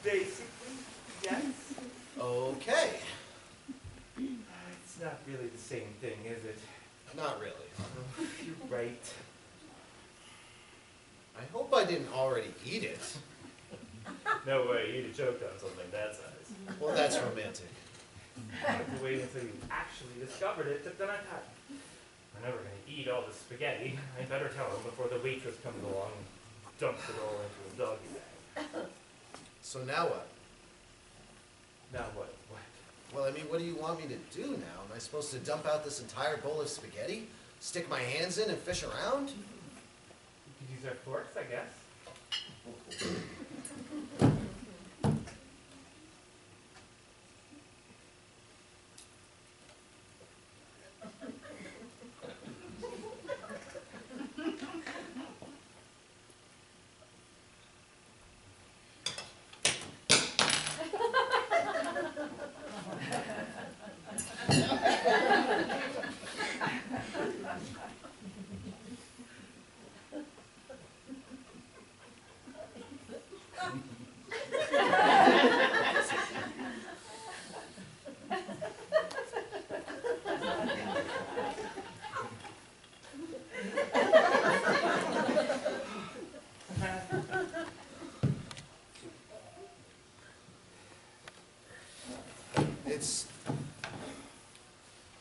Basically, yes.
Okay.
It's not really the same thing, is it?
Not really.
You're right.
I hope I didn't already eat it.
No way, you'd have choked on something that size.
Well, that's romantic.
I had to wait until you actually discovered it, but then I thought, we're never going to eat all the spaghetti. I better tell him before the waitress comes along and dumps it all into a doggy bag.
So now what?
Now what? What?
Well, I mean, what do you want me to do now? Am I supposed to dump out this entire bowl of spaghetti? Stick my hands in and fish around?
We could use our forks, I guess.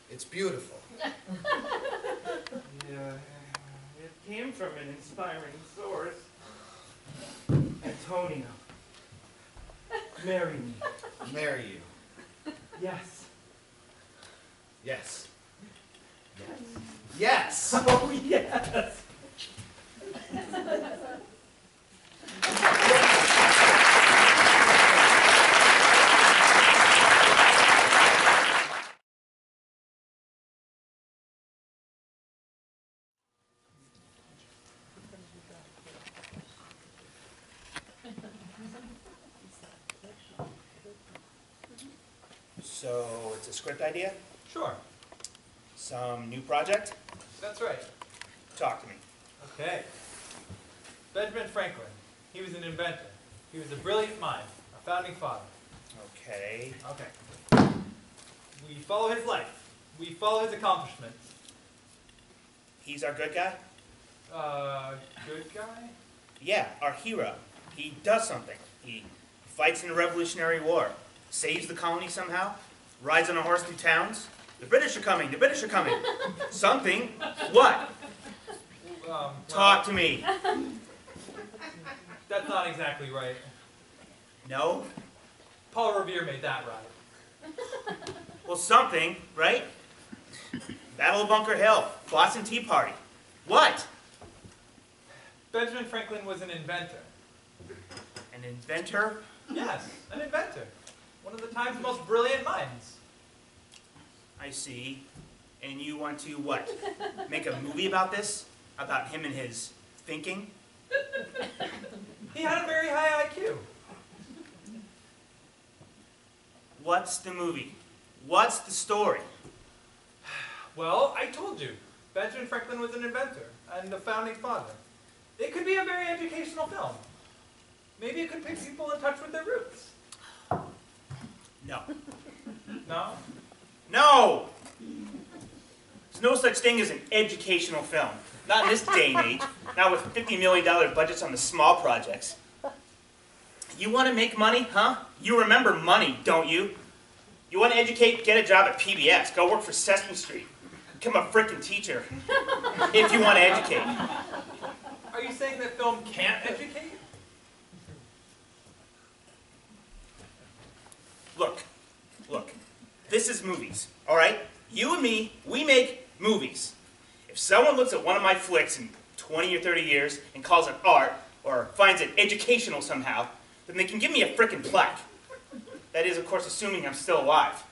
It's beautiful.
Yeah, it came from an inspiring source. Antonio, marry me.
Marry you.
Yes.
Yes.
Yes.
Yes!
Oh, yes!
So it's a script idea?
Sure.
Some new project?
That's right.
Talk to me.
Okay. Benjamin Franklin. He was an inventor. He was a brilliant mind, a founding father.
Okay.
Okay. We follow his life. We follow his accomplishments.
He's our good guy?
Good guy?
Yeah, our hero. He does something. He fights in the Revolutionary War, saves the colony somehow, rides on a horse through towns. The British are coming, the British are coming. Something. What? Talk to me.
That's not exactly right.
No?
Paul Revere made that right.
Well, something, right? Battle of Bunker Hill, Boston Tea Party. What?
Benjamin Franklin was an inventor.
An inventor?
Yes, an inventor. One of the time's most brilliant minds.
I see. And you want to, what? Make a movie about this? About him and his thinking?
He had a very high IQ.
What's the movie? What's the story?
Well, I told you. Benjamin Franklin was an inventor and the founding father. It could be a very educational film. Maybe it could pick people in touch with their roots.
No.
No?
No! There's no such thing as an educational film. Not in this day and age. Not with $50 million budgets on the small projects. You want to make money, huh? You remember money, don't you? You want to educate, get a job at PBS. Go work for Sesame Street. Become a frickin' teacher. If you want to educate.
Are you saying that film can't educate?
Look. This is movies, all right? You and me, we make movies. If someone looks at one of my flicks in 20 or 30 years and calls it art, or finds it educational somehow, then they can give me a frickin' plaque. That is, of course, assuming I'm still alive.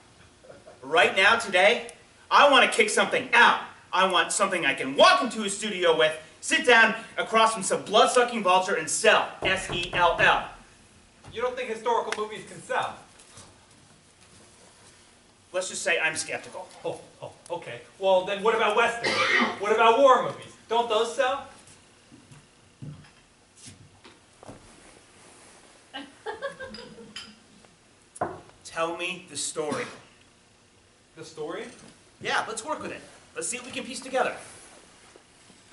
Right now, today, I want to kick something out. I want something I can walk into a studio with, sit down across from some blood-sucking vulture and sell. S-E-L-L.
You don't think historical movies can sell?
Let's just say I'm skeptical.
Oh, okay. Well, then what about Westerns? What about war movies? Don't those sell?
Tell me the story.
The story?
Yeah, let's work with it. Let's see what we can piece together.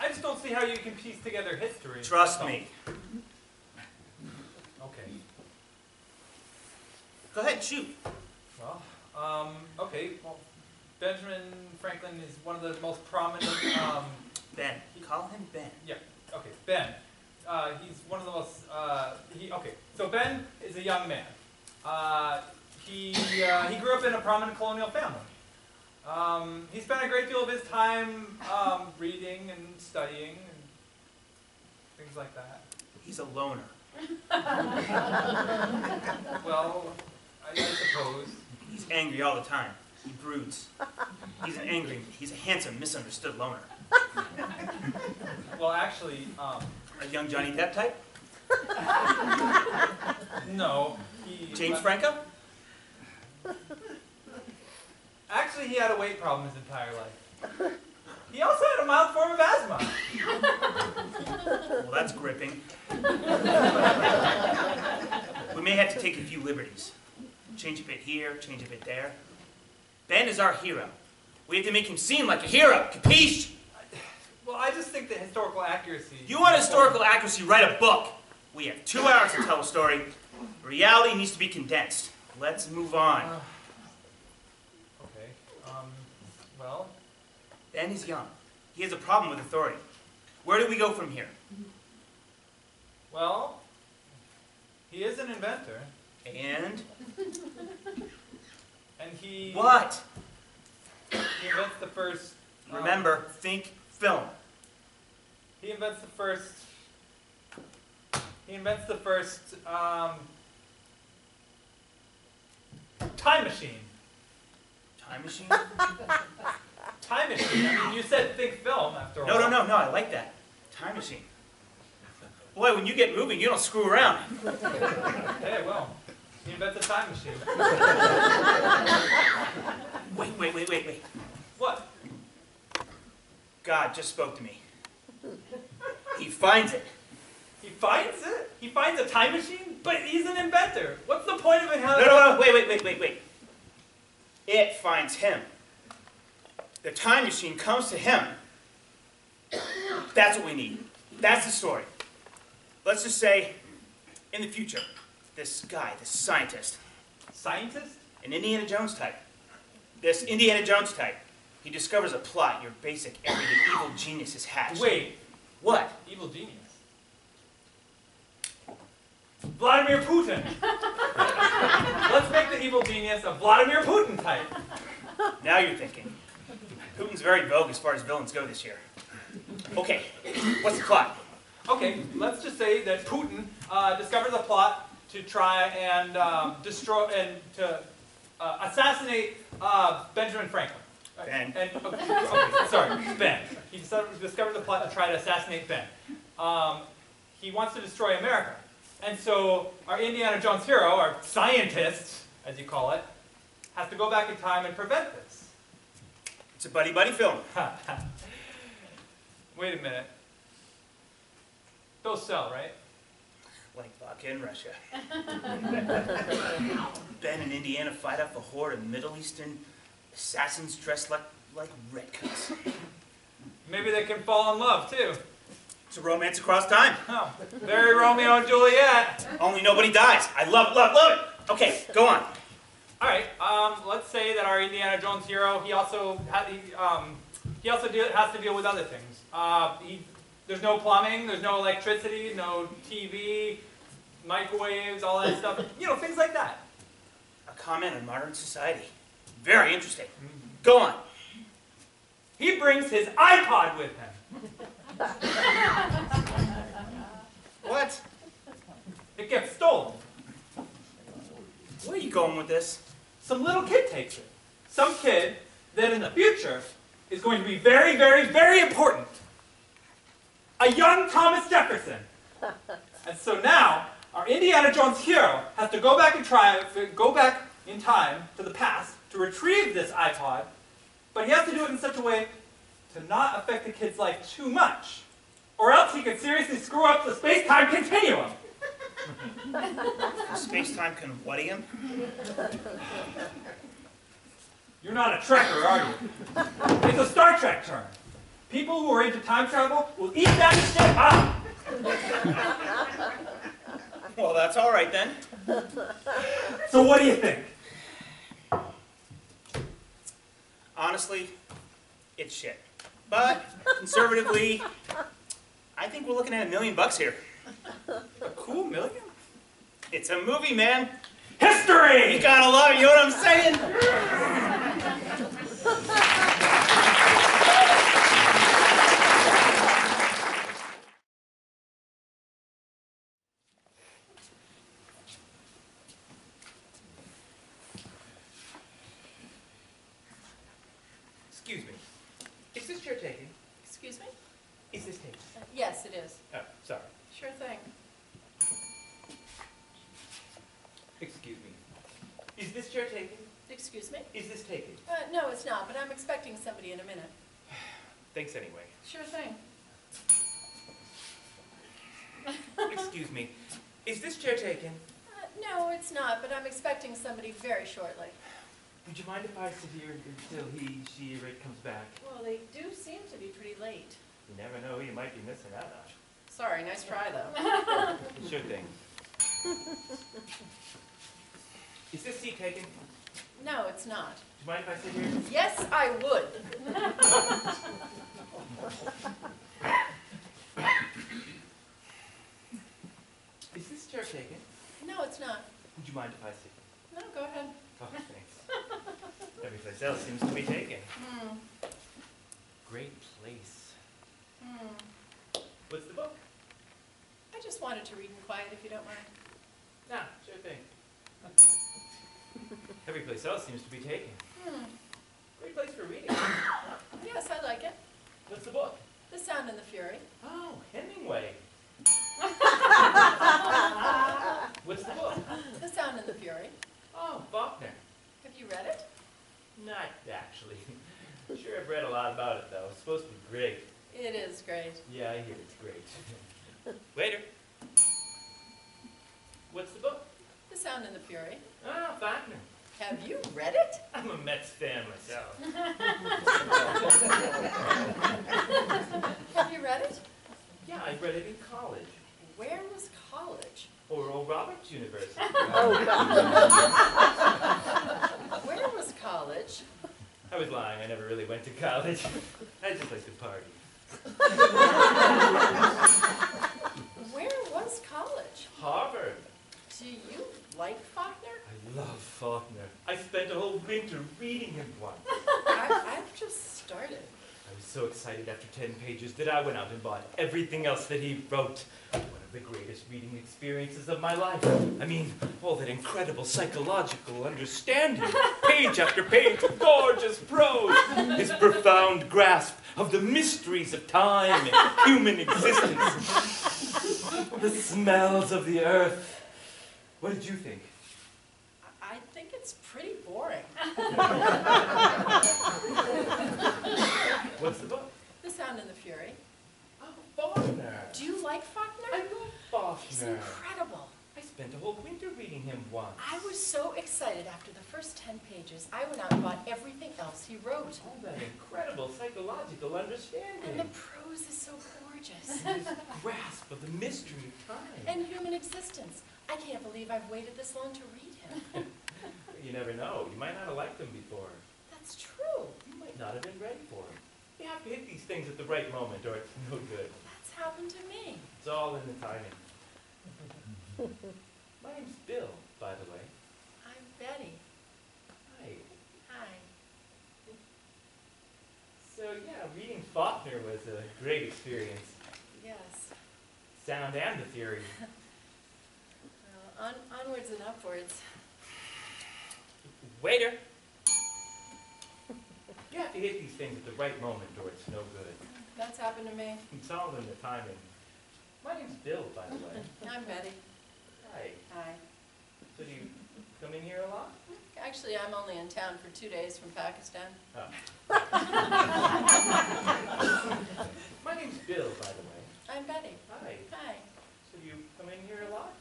I just don't see how you can piece together history.
Trust me.
Okay.
Go ahead, shoot.
Well, okay. Well, Benjamin Franklin is one of the most prominent,
Ben. Call him Ben.
yeah, okay, Ben. He's one of the most, okay, so Ben is a young man. He grew up in a prominent colonial family. He spent a great deal of his time reading and studying and things like that.
He's a loner.
Well, I suppose.
He's angry all the time. He broods. He's a handsome, misunderstood loner.
Well, actually,
A young Johnny Depp type?
no.
James Franco?
Actually, he had a weight problem his entire life. He also had a mild form of asthma.
Well, that's gripping. We may have to take a few liberties. Change a bit here, change a bit there. Ben is our hero. We have to make him seem like a hero, capiche?
Well, I just think that historical accuracy...
You want historical accuracy, write a book. We have 2 hours to tell a story. Reality needs to be condensed. Let's move on.
Okay, well...
Ben is young. He has a problem with authority. Where do we go from here?
Well, he is an inventor.
And?
And he...
What?
He invents the first...
Remember, think film.
He invents the first... time machine.
Time machine?
Time machine? I mean, you said think film after all.
No, I like that. Time machine. Boy, when you get moving, you don't screw around.
Hey, well, he invents a time machine.
Wait.
What?
God just spoke to me. He finds it.
He finds it. He finds a time machine, but he's an inventor. What's the point of it having...
No, wait. It finds him. The time machine comes to him. That's what we need. That's the story. Let's just say, in the future, this guy, this scientist.
Scientist?
An Indiana Jones type. This Indiana Jones type. He discovers a plot your basic, everyday evil genius has hatched.
Wait.
What?
Evil genius. Vladimir Putin. Let's make the evil genius a Vladimir Putin type.
Now you're thinking. Putin's very vogue as far as villains go this year. Okay, what's the plot?
Okay, let's just say that Putin discovers a plot to try and destroy and to assassinate Benjamin Franklin.
Ben.
Sorry, Ben. He discovers a plot to try to assassinate Ben. He wants to destroy America. And so our Indiana Jones hero, our scientist, as you call it, has to go back in time and prevent this.
It's a buddy-buddy film.
Wait a minute. Those sell, right?
Like vodka in Russia. Ben and Indiana fight off a horde of Middle Eastern assassins dressed like redcoats.
Maybe they can fall in love, too.
It's a romance across time.
Oh, very Romeo and Juliet.
Only nobody dies. I love it. Okay, go on.
All right. Let's say that our Indiana Jones hero, he also has to deal with other things. There's no plumbing, there's no electricity, no TV, microwaves, all that stuff. You know, things like that.
A comment on modern society. Very interesting. Go on.
He brings his iPod with him.
What?
It gets stolen.
Where are you going with this?
Some little kid takes it. Some kid that in the future is going to be very, very, very important. A young Thomas Jefferson. And so now, our Indiana Jones hero has to go back in time to the past to retrieve this iPod, but he has to do it in such a way to not affect the kid's life too much, or else he could seriously screw up the space-time continuum.
Space-time can what him?
You're not a trekker, are you? It's a Star Trek term. People who are into time travel will eat that shit up.
Well, that's all right then.
So what do you think?
Honestly, it's shit. But conservatively, I think we're looking at $1 million here.
A cool million?
It's a movie, man.
History!
You gotta love it, you know what I'm saying?
Excuse me. Is this chair taken?
Excuse me?
Is this taken?
Yes, it is.
Oh, sorry.
Sure thing.
Excuse me. Is this chair taken?
Excuse me?
Is this taken?
No, it's not, but I'm expecting somebody in a minute.
Thanks anyway.
Sure thing.
Excuse me. Is this chair taken?
No, it's not, but I'm expecting somebody very shortly.
Would you mind if I sit here until he, she, or it comes back?
Well, they do seem to be pretty late.
You never know who you might be missing out on.
Sorry, nice try, though.
Sure thing. Is this seat taken?
No, it's not.
Do you mind if I sit here?
Yes, I would.
Is this chair taken?
No, it's not.
Would you mind if I sit?
No, go ahead.
Oh, thanks. Every place else seems to be taken. Great place. What's the book?
I just wanted to read in quiet, if you don't mind.
Nah, sure thing. Every place else seems to be taken. Great place for reading.
Yes, I like it.
What's the book?
The Sound and the Fury.
Oh, Hemingway. What's the book?
The Sound and the Fury.
Oh, Faulkner.
Have you read it?
Not actually. Sure, I've read a lot about it, though. It's supposed to be great.
It is great.
Yeah, I hear it's great. Waiter. What's the book?
The Sound and the Fury.
Ah, Wagner.
Have you read it?
I'm a Mets fan myself.
Have you read it?
Yeah, I read it in college.
Where was college?
Oral Roberts University.
Where was college?
I was lying. I never really went to college. I just like to party.
Where was college?
Harvard.
Do you like Faulkner?
I love Faulkner. I spent a whole winter reading him once.
I've just started.
I was so excited after 10 pages that I went out and bought everything else that he wrote. One of the greatest reading experiences of my life. I mean, all that incredible psychological understanding. Page after page of gorgeous prose. His profound grasp of the mysteries of time and human existence. The smells of the earth. What did you think?
I think it's pretty boring.
What's the book?
The Sound and the Fury.
Oh, Faulkner.
Do you like Faulkner?
I love Faulkner.
He's incredible.
I spent a whole winter reading him once.
I was so excited after the first 10 pages. I went out and bought everything else he wrote.
All that incredible psychological understanding.
And the prose is so gorgeous.
His grasp of the mystery of time.
And human existence. I can't believe I've waited this long to read him.
You never know. You might not have liked him before.
That's true.
You might not have been ready for him. You have to hit these things at the right moment or it's no good.
That's happened to me.
It's all in the timing. My name's Bill, by the way.
I'm Betty.
Hi.
Hi.
So yeah, reading Faulkner was a great experience.
Yes.
Sound and the Fury.
Well, onwards and upwards.
Waiter! You have to hit these things at the right moment or it's no good.
That's happened to me.
It's all in the timing. My name's Bill, by the way.
I'm Betty.
Hi.
Hi.
So do you come in here a lot?
Actually, I'm only in town for 2 days from Pakistan.
Oh. My name's Bill, by the way.
I'm Betty.
Hi.
Hi.
So do you come in here a lot?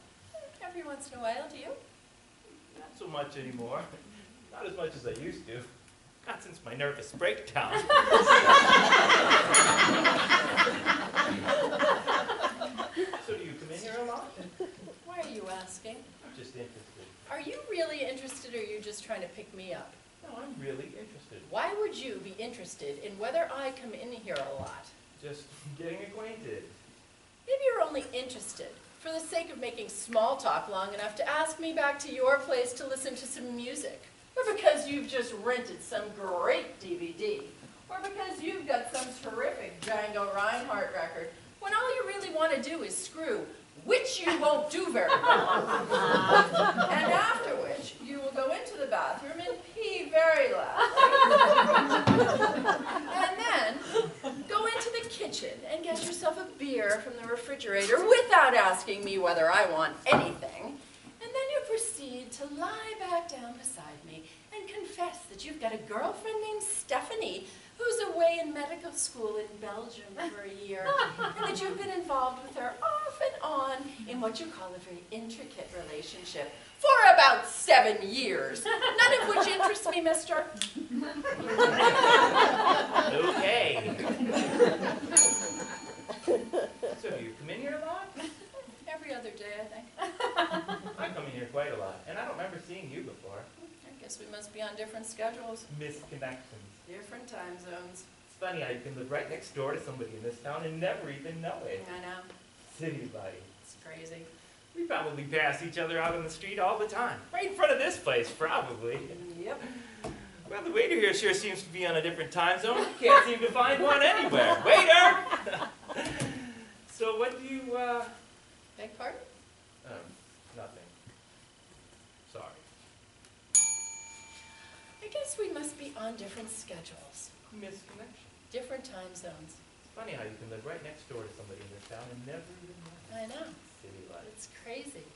Every once in a while, do you?
Not so much anymore. Not as much as I used to. Not since my nervous breakdown. So do you come in here a lot?
Why are you asking?
I'm just interested.
Are you really interested or are you just trying to pick me up?
No, I'm really interested.
Why would you be interested in whether I come in here a lot?
Just getting acquainted.
Maybe you're only interested for the sake of making small talk long enough to ask me back to your place to listen to some music. Or because you've just rented some great DVD. Or because you've got some terrific Django Reinhardt record. When all you really want to do is screw, which you won't do very well. And after which, you will go into the bathroom and pee very loudly. And then, go into the kitchen and get yourself a beer from the refrigerator without asking me whether I want anything. And then you proceed to lie back down beside me and confess that you've got a girlfriend named Stephanie who's away in medical school in Belgium for a year, and that you've been involved with her off and on in what you call a very intricate relationship for about 7 years, none of which interests me, mister.
Okay. So do you come in here a lot?
Every other day, I think.
I come in here quite a lot, and I don't remember seeing you before.
I guess we must be on different schedules,
Misconnections.
different time zones.
It's funny how you can live right next door to somebody in this town and never even know it.
I know,
City life.
it's crazy.
We probably pass each other out on the street all the time. Right in front of this place, probably.
Yep.
Well, the waiter here sure seems to be on a different time zone. Can't seem to find one anywhere. Waiter! So what do you,
Beg pardon?
Nothing. Sorry.
I guess we must be on different schedules,
Misconnection.
different time zones.
It's funny how you can live right next door to somebody in this town and never even know.
I know,
City life.
it's crazy.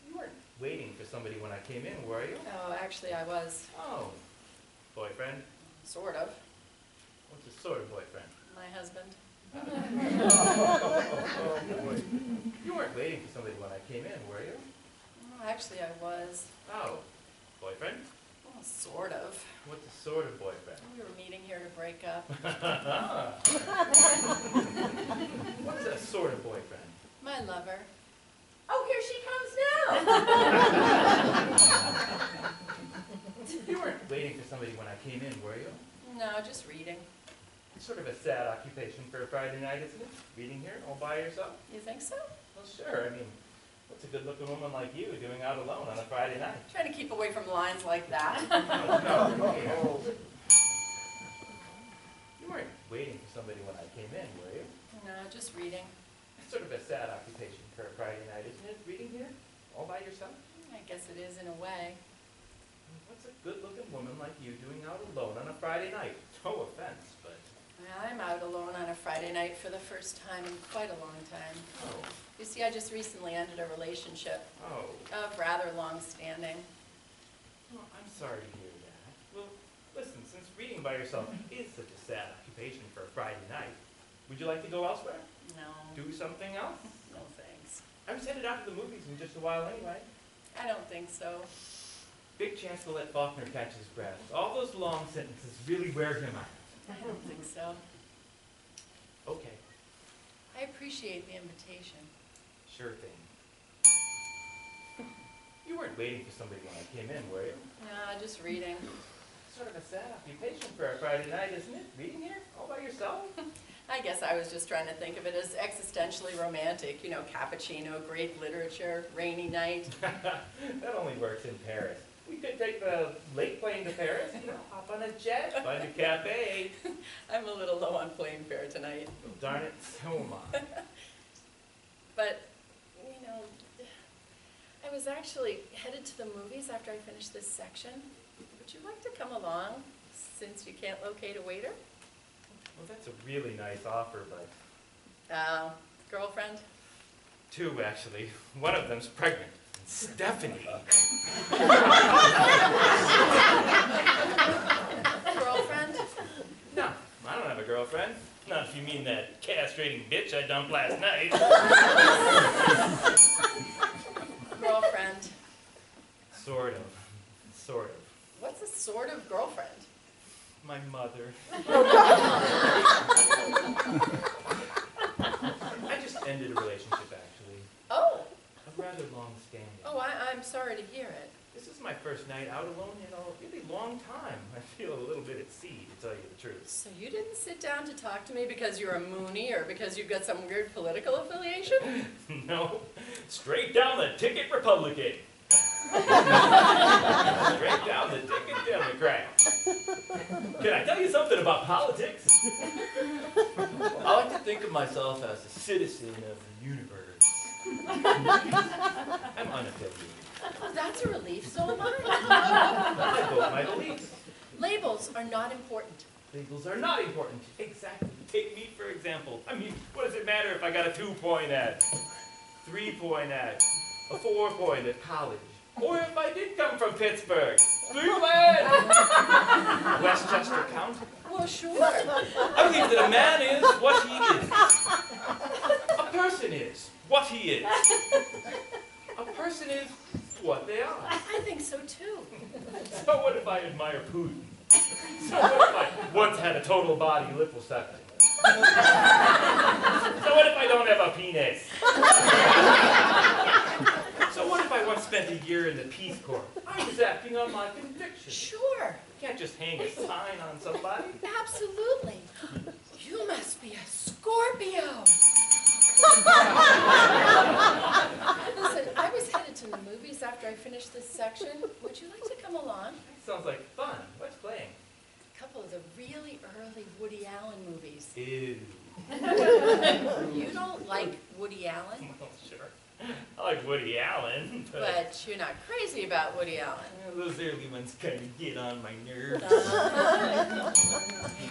You weren't waiting for somebody when I came in, were you?
Oh, actually I was,
Oh. Boyfriend?
sort of,
What's a sort of boyfriend?
my husband.
Oh, boy. You weren't waiting for somebody when I came in, were you?
Well, actually, I was.
Oh, boyfriend?
Well, sort of.
What's a sort of boyfriend?
We were meeting here to break up.
What's a sort of boyfriend?
My lover. Oh, here she comes now!
You weren't waiting for somebody when I came in, were you?
No, just reading.
It's sort of a sad occupation for a Friday night, isn't it? Reading here all by yourself?
You think so?
Well, sure. I mean, what's a good-looking woman like you doing out alone on a Friday night?
Trying to keep away from lines like that.
No. You weren't waiting for somebody when I came in, were you?
No, just reading.
It's sort of a sad occupation for a Friday night, isn't it? Reading here all by yourself?
I guess it is in a way.
What's a good-looking woman like you doing out alone on a Friday night? No offense, but...
I'm out alone on a Friday night for the first time in quite a long time.
Oh.
You see, I just recently ended a relationship
Oh.
of rather long standing.
Well, I'm sorry to hear that. Well, listen, since reading by yourself is such a sad occupation for a Friday night, would you like to go elsewhere?
No.
Do something else?
No thanks.
I was headed out to the movies in just a while anyway.
I don't think so.
Big chance to let Faulkner catch his breath. All those long sentences really wear him out.
I don't think so.
Okay,
I appreciate the invitation.
sure thing. You weren't waiting for somebody when I came in, were you?
No, just reading.
Sort of a sad occupation for a Friday night, isn't it? Reading here all by yourself?
I guess I was just trying to think of it as existentially romantic. You know, cappuccino, great literature, rainy night.
That only works in Paris. We could take the late plane to Paris, you know, hop on a jet, find a cafe.
I'm a little low on plane fare tonight.
Well, darn it, so am I.
But, you know, I was actually headed to the movies after I finished this section. Would you like to come along, since you can't locate a waiter?
Well, that's a really nice offer, but...
Girlfriend?
Two, actually. One of them's pregnant. Stephanie.
Girlfriend?
No, I don't have a girlfriend. Not if you mean that castrating bitch I dumped last night.
Girlfriend.
Sort of. Sort of.
What's a sort of girlfriend?
My mother. I just ended a relationship, actually.
Oh.
A rather long-standing.
Oh, I'm sorry to hear it.
This is my first night out alone in a really long time. I feel a little bit at sea, to tell you the truth.
So you didn't sit down to talk to me because you're a Mooney or because you've got some weird political affiliation?
No. Straight down the ticket Republican. Straight down the ticket Democrat. Can I tell you something about politics? I like to think of myself as a citizen of the universe. I'm unaffiliated.
Oh, that's a relief, so am I.
I vote my beliefs.
Labels are not important.
Labels are not important. Exactly. Take me, for example. I mean, what does it matter if I got a 2-point at, 3-point at, a 4-point at college? Or if I did come from Pittsburgh, Cleveland, Westchester County?
Well, sure.
I believe that a man is what he is. A person is what he is. A person is what they are.
I think so too.
So what if I admire Putin? So what if I once had a total body liposuction? So what if I don't have a penis? So what if I once spent a year in the Peace Corps? I'm just acting on my convictions.
Sure.
You can't just hang a sign on somebody.
Absolutely. You must be a Scorpio. Listen, I was headed to the movies after I finished this section. Would you like to come along?
Sounds like fun. What's playing?
A couple of the really early Woody Allen movies.
Ew.
You don't like Woody Allen?
Well, sure. I like Woody Allen,
But you're not crazy about Woody Allen.
those early ones kind of get on my nerves.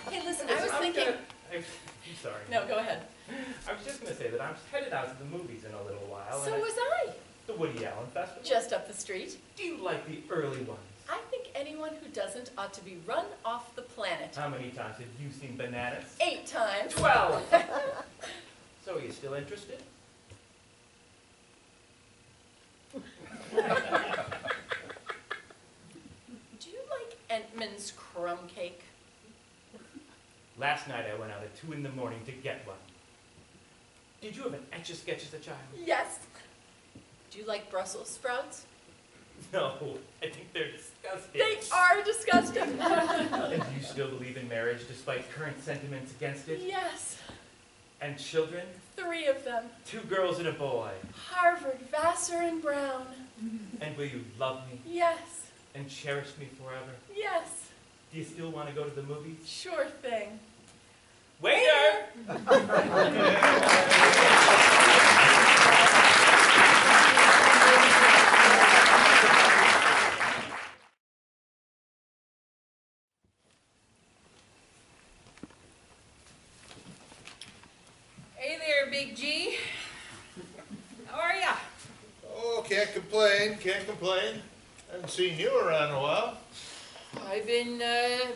Hey, listen, I was thinking...
I'm sorry.
No, go ahead.
I was just going to say that I'm headed out to the movies in a little while.
So
and
was I.
The Woody Allen Festival.
Just up the street.
Do you like the early ones?
I think anyone who doesn't ought to be run off the planet.
How many times have you seen bananas?
8 times.
12! So are you still interested?
Do you like Entman's crumb cake?
Last night I went out at 2 in the morning to get one. Did you have an Etch-a-Sketch as a child?
Yes. Do you like Brussels sprouts?
No, I think they're disgusting.
They are disgusting.
And do you still believe in marriage despite current sentiments against it?
Yes.
And children?
3 of them.
2 girls and a boy.
Harvard, Vassar, and Brown.
And will you love me
Yes.
and cherish me forever?
Yes.
Do you still want to go to the movies?
Sure thing.
Waiter!
Hey there, Big G. How are ya?
Oh, can't complain, can't complain. Haven't seen you around in a while.
I've been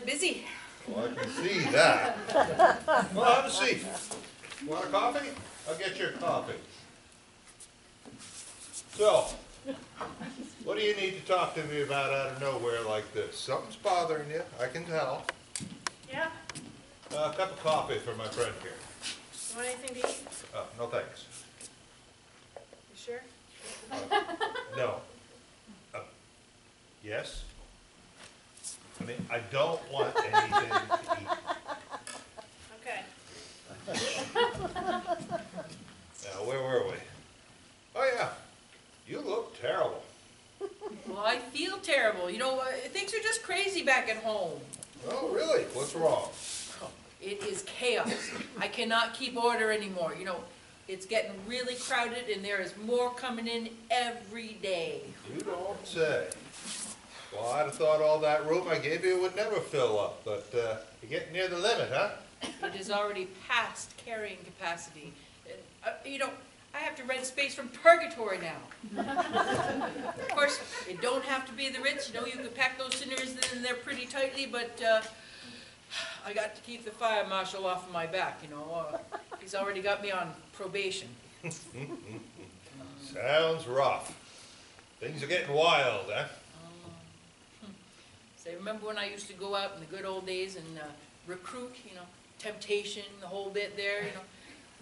busy.
Well, I can see that. Well, have a seat. Want a coffee? I'll get your coffee. So, what do you need to talk to me about out of nowhere like this? Something's bothering you, I can tell.
Yeah?
A cup of coffee for my friend here.
You want anything to eat?
No thanks.
You sure?
No. Yes? I mean, I don't want anything to eat.
Okay.
Now, where were we? Oh, yeah. You look terrible.
Well, I feel terrible. You know, things are just crazy back at home.
Oh, really? What's wrong?
It is chaos. I cannot keep order anymore. You know, it's getting really crowded and there is more coming in every day.
You don't say. Well, I'd have thought all that room I gave you would never fill up, but you're getting near the limit, huh?
It is already past carrying capacity. You know, I have to rent space from Purgatory now. Of course, it don't have to be the Ritz. You know, you could pack those sinners in there pretty tightly, but I got to keep the fire marshal off of my back, you know. He's already got me on probation.
Sounds rough. Things are getting wild, huh?
Say, remember when I used to go out in the good old days and recruit, you know, temptation, the whole bit there, you know.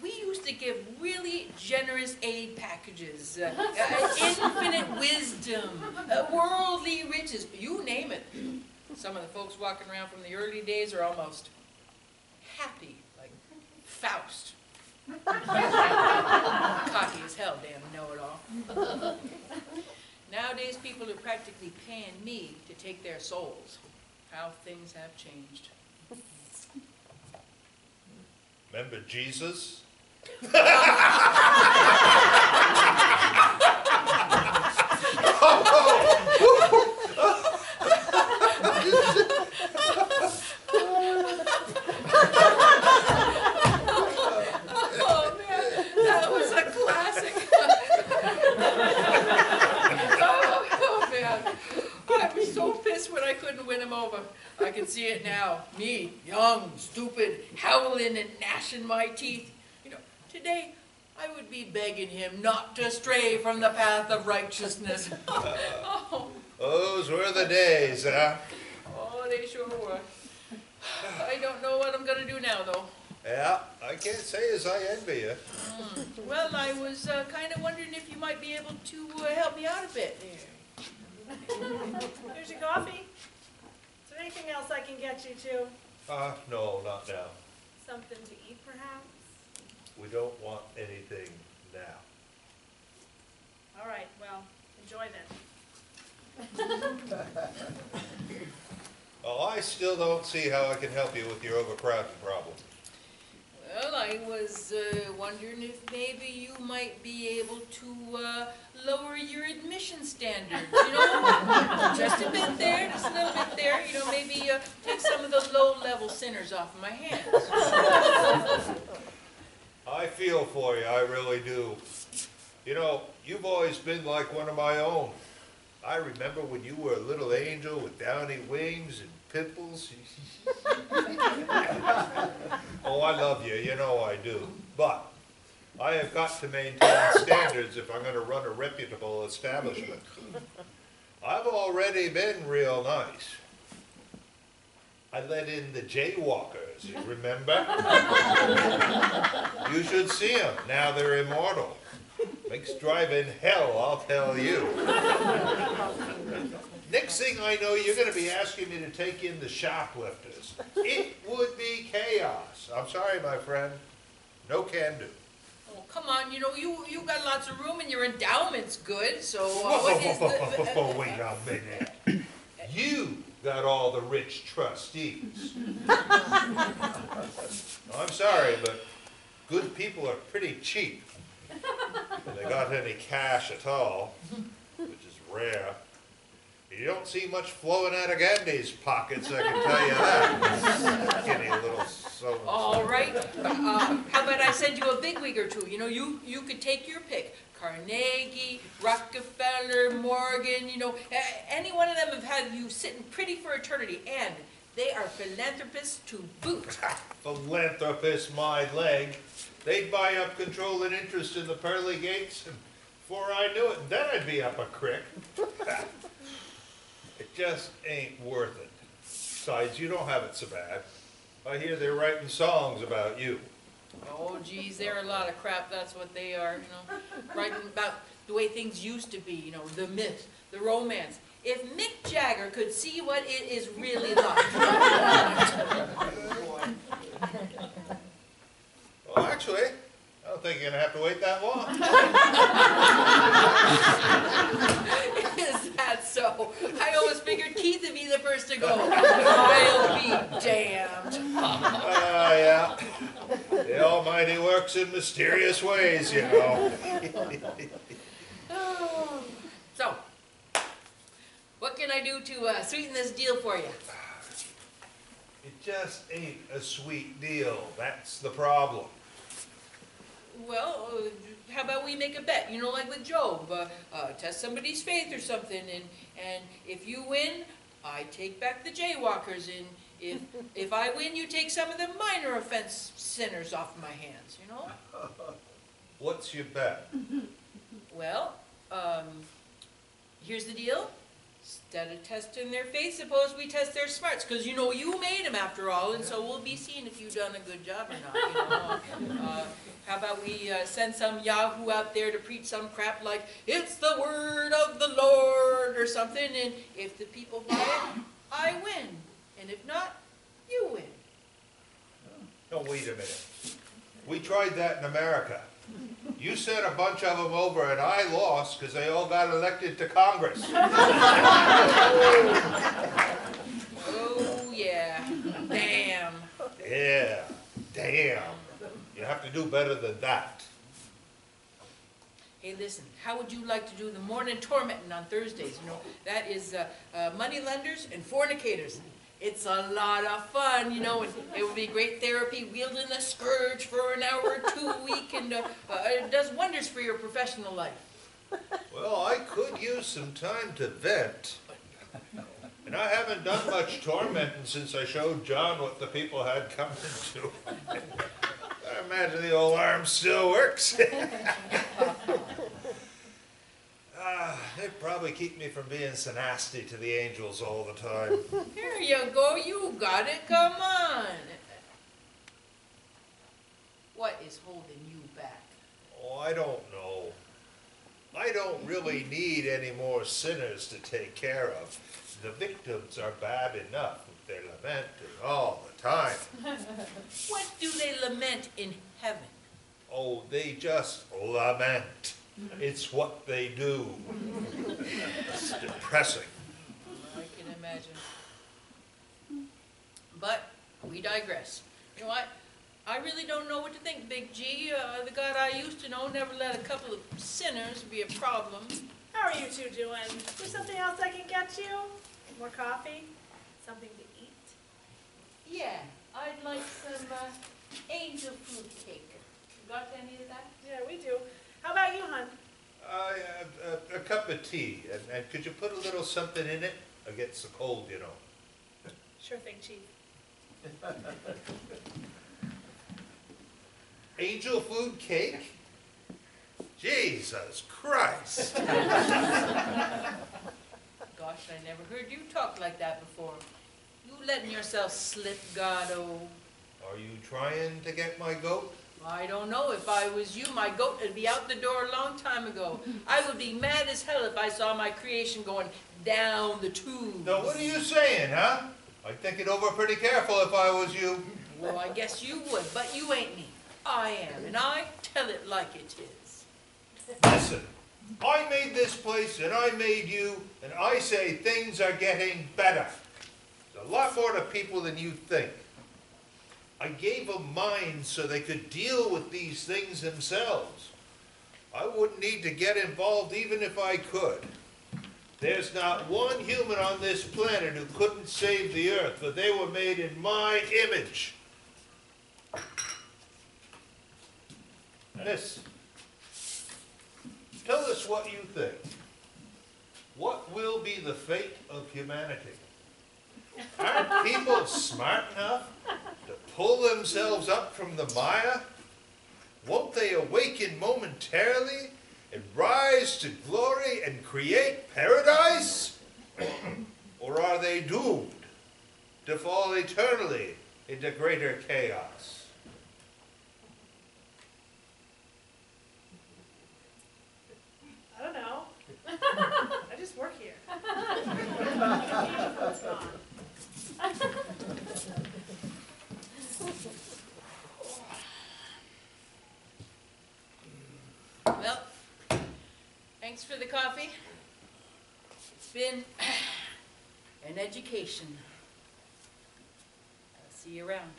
We used to give really generous aid packages, infinite wisdom, worldly riches, you name it. Some of the folks walking around from the early days are almost happy, like Faust. Cocky as hell, damn know-it-all. Nowadays, people are practically paying me to take their souls. How things have changed.
Remember Jesus?
Oh man, that was a classic. Oh man, I was so pissed when I couldn't win him over. I can see it now. Me, young, stupid, howling and gnashing my teeth. You know, today I would be begging him not to stray from the path of righteousness. Oh.
Those were the days, huh?
Oh, they sure were. I don't know what I'm going to do now, though.
Yeah, I can't say as I envy you.
Well, I was kind of wondering if you might be able to help me out a bit there.
Here's your coffee. Is there anything else I can get you to?
No, not now.
Something to eat, perhaps?
We don't want anything now.
All right, well, enjoy then.
Oh, I still don't see how I can help you with your overcrowding problem.
Well, I was wondering if maybe you might be able to lower your admission standards, you know? Just a bit there, just a little bit there, you know, maybe take some of those low-level sinners off of my hands.
I feel for you, I really do. You know, you've always been like one of my own. I remember when you were a little angel with downy wings and pimples. Oh, I love you, you know I do. But I have got to maintain standards if I'm going to run a reputable establishment. I've already been real nice. I let in the jaywalkers, you remember? You should see them. Now they're immortal. Makes driving hell, I'll tell you. Next thing I know, you're going to be asking me to take in the shoplifters. It would be chaos. I'm sorry, my friend. No can do.
Oh, come on, you know, you got lots of room and your endowment's good, so
Wait a minute. You got all the rich trustees. I'm sorry, but good people are pretty cheap. If they got any cash at all, which is rare. You don't see much flowing out of Gandhi's pockets, I can tell you that. Skinny little so.
all right. How about I send you a bigwig or two? You know, you could take your pick. Carnegie, Rockefeller, Morgan, you know, any one of them have had you sitting pretty for eternity, and they are philanthropists to boot.
Philanthropist, my leg. They'd buy up control and interest in the pearly gates, and before I knew it, then I'd be up a crick. It just ain't worth it. Besides, you don't have it so bad. I hear they're writing songs about you.
Oh, geez, they're a lot of crap, that's what they are, you know. Writing about the way things used to be, you know, the myth, the romance. If Mick Jagger could see what it is really like.
Well, actually, I don't think you're going to have to wait that long.
Is that so? I always figured Keith would be the first to go. I'll be damned.
Yeah. The Almighty works in mysterious ways, you know.
So, what can I do to sweeten this deal for you?
It just ain't a sweet deal. That's the problem.
Well, how about we make a bet, you know, like with Job, test somebody's faith or something, and if you win, I take back the jaywalkers, and if I win, you take some of the minor offense sinners off my hands, you know?
What's your bet?
Well, here's the deal. Instead of testing their faith, suppose we test their smarts, because you know you made them after all, and so we'll be seeing if you've done a good job or not, you know? How about we send some yahoo out there to preach some crap like, it's the word of the Lord, or something, and if the people buy it, I win, and if not, you win.
No, wait a minute. We tried that in America. You sent a bunch of them over and I lost because they all got elected to Congress.
Oh, yeah. Damn.
Yeah, damn. You have to do better than that.
Hey, listen, how would you like to do the morning tormenting on Thursdays? You know, that is moneylenders and fornicators. It's a lot of fun, you know, and it would be great therapy, wielding a scourge for an hour or two a week, and it does wonders for your professional life.
Well, I could use some time to vent. And I haven't done much tormenting since I showed John what the people had coming to. I imagine the old arm still works. They'd probably keep me from being so nasty to the angels all the time.
Here you go, you got it, come on. What is holding you back?
Oh, I don't know. I don't really need any more sinners to take care of. The victims are bad enough with their lamenting all the time.
What do they lament in heaven?
Oh, they just lament. It's what they do. It's depressing.
I can imagine. But we digress. You know what? I really don't know what to think, Big G. The God I used to know never let a couple of sinners be a problem.
How are you two doing? Is there something else I can get you? More coffee? Something to eat?
Yeah, I'd like some angel food cake. You got any of that?
Yeah, we do. How about you, hon?
A cup of of tea, and could you put a little something in it against the cold, you know?
Sure thing, Chief.
Angel food cake? Jesus Christ!
Gosh, I never heard you talk like that before. You letting yourself slip, Gado.
Are you trying to get my goat?
I don't know. If I was you, my goat would be out the door a long time ago. I would be mad as hell if I saw my creation going down the tube.
Now, what are you saying, huh? I'd think it over pretty careful if I was you.
Well, I guess you would, but you ain't me. I am, and I tell it like it is.
Listen, I made this place, and I made you, and I say things are getting better. There's a lot more to people than you think. I gave them minds so they could deal with these things themselves. I wouldn't need to get involved even if I could. There's not one human on this planet who couldn't save the earth, but they were made in my image. Miss, tell us what you think. What will be the fate of humanity? Aren't people smart enough to pull themselves up from the mire? Won't they awaken momentarily and rise to glory and create paradise? Or are they doomed to fall eternally into greater chaos?
I don't know. I just work here. It's gone.
Well, thanks for the coffee. It's been an education. I'll see you around.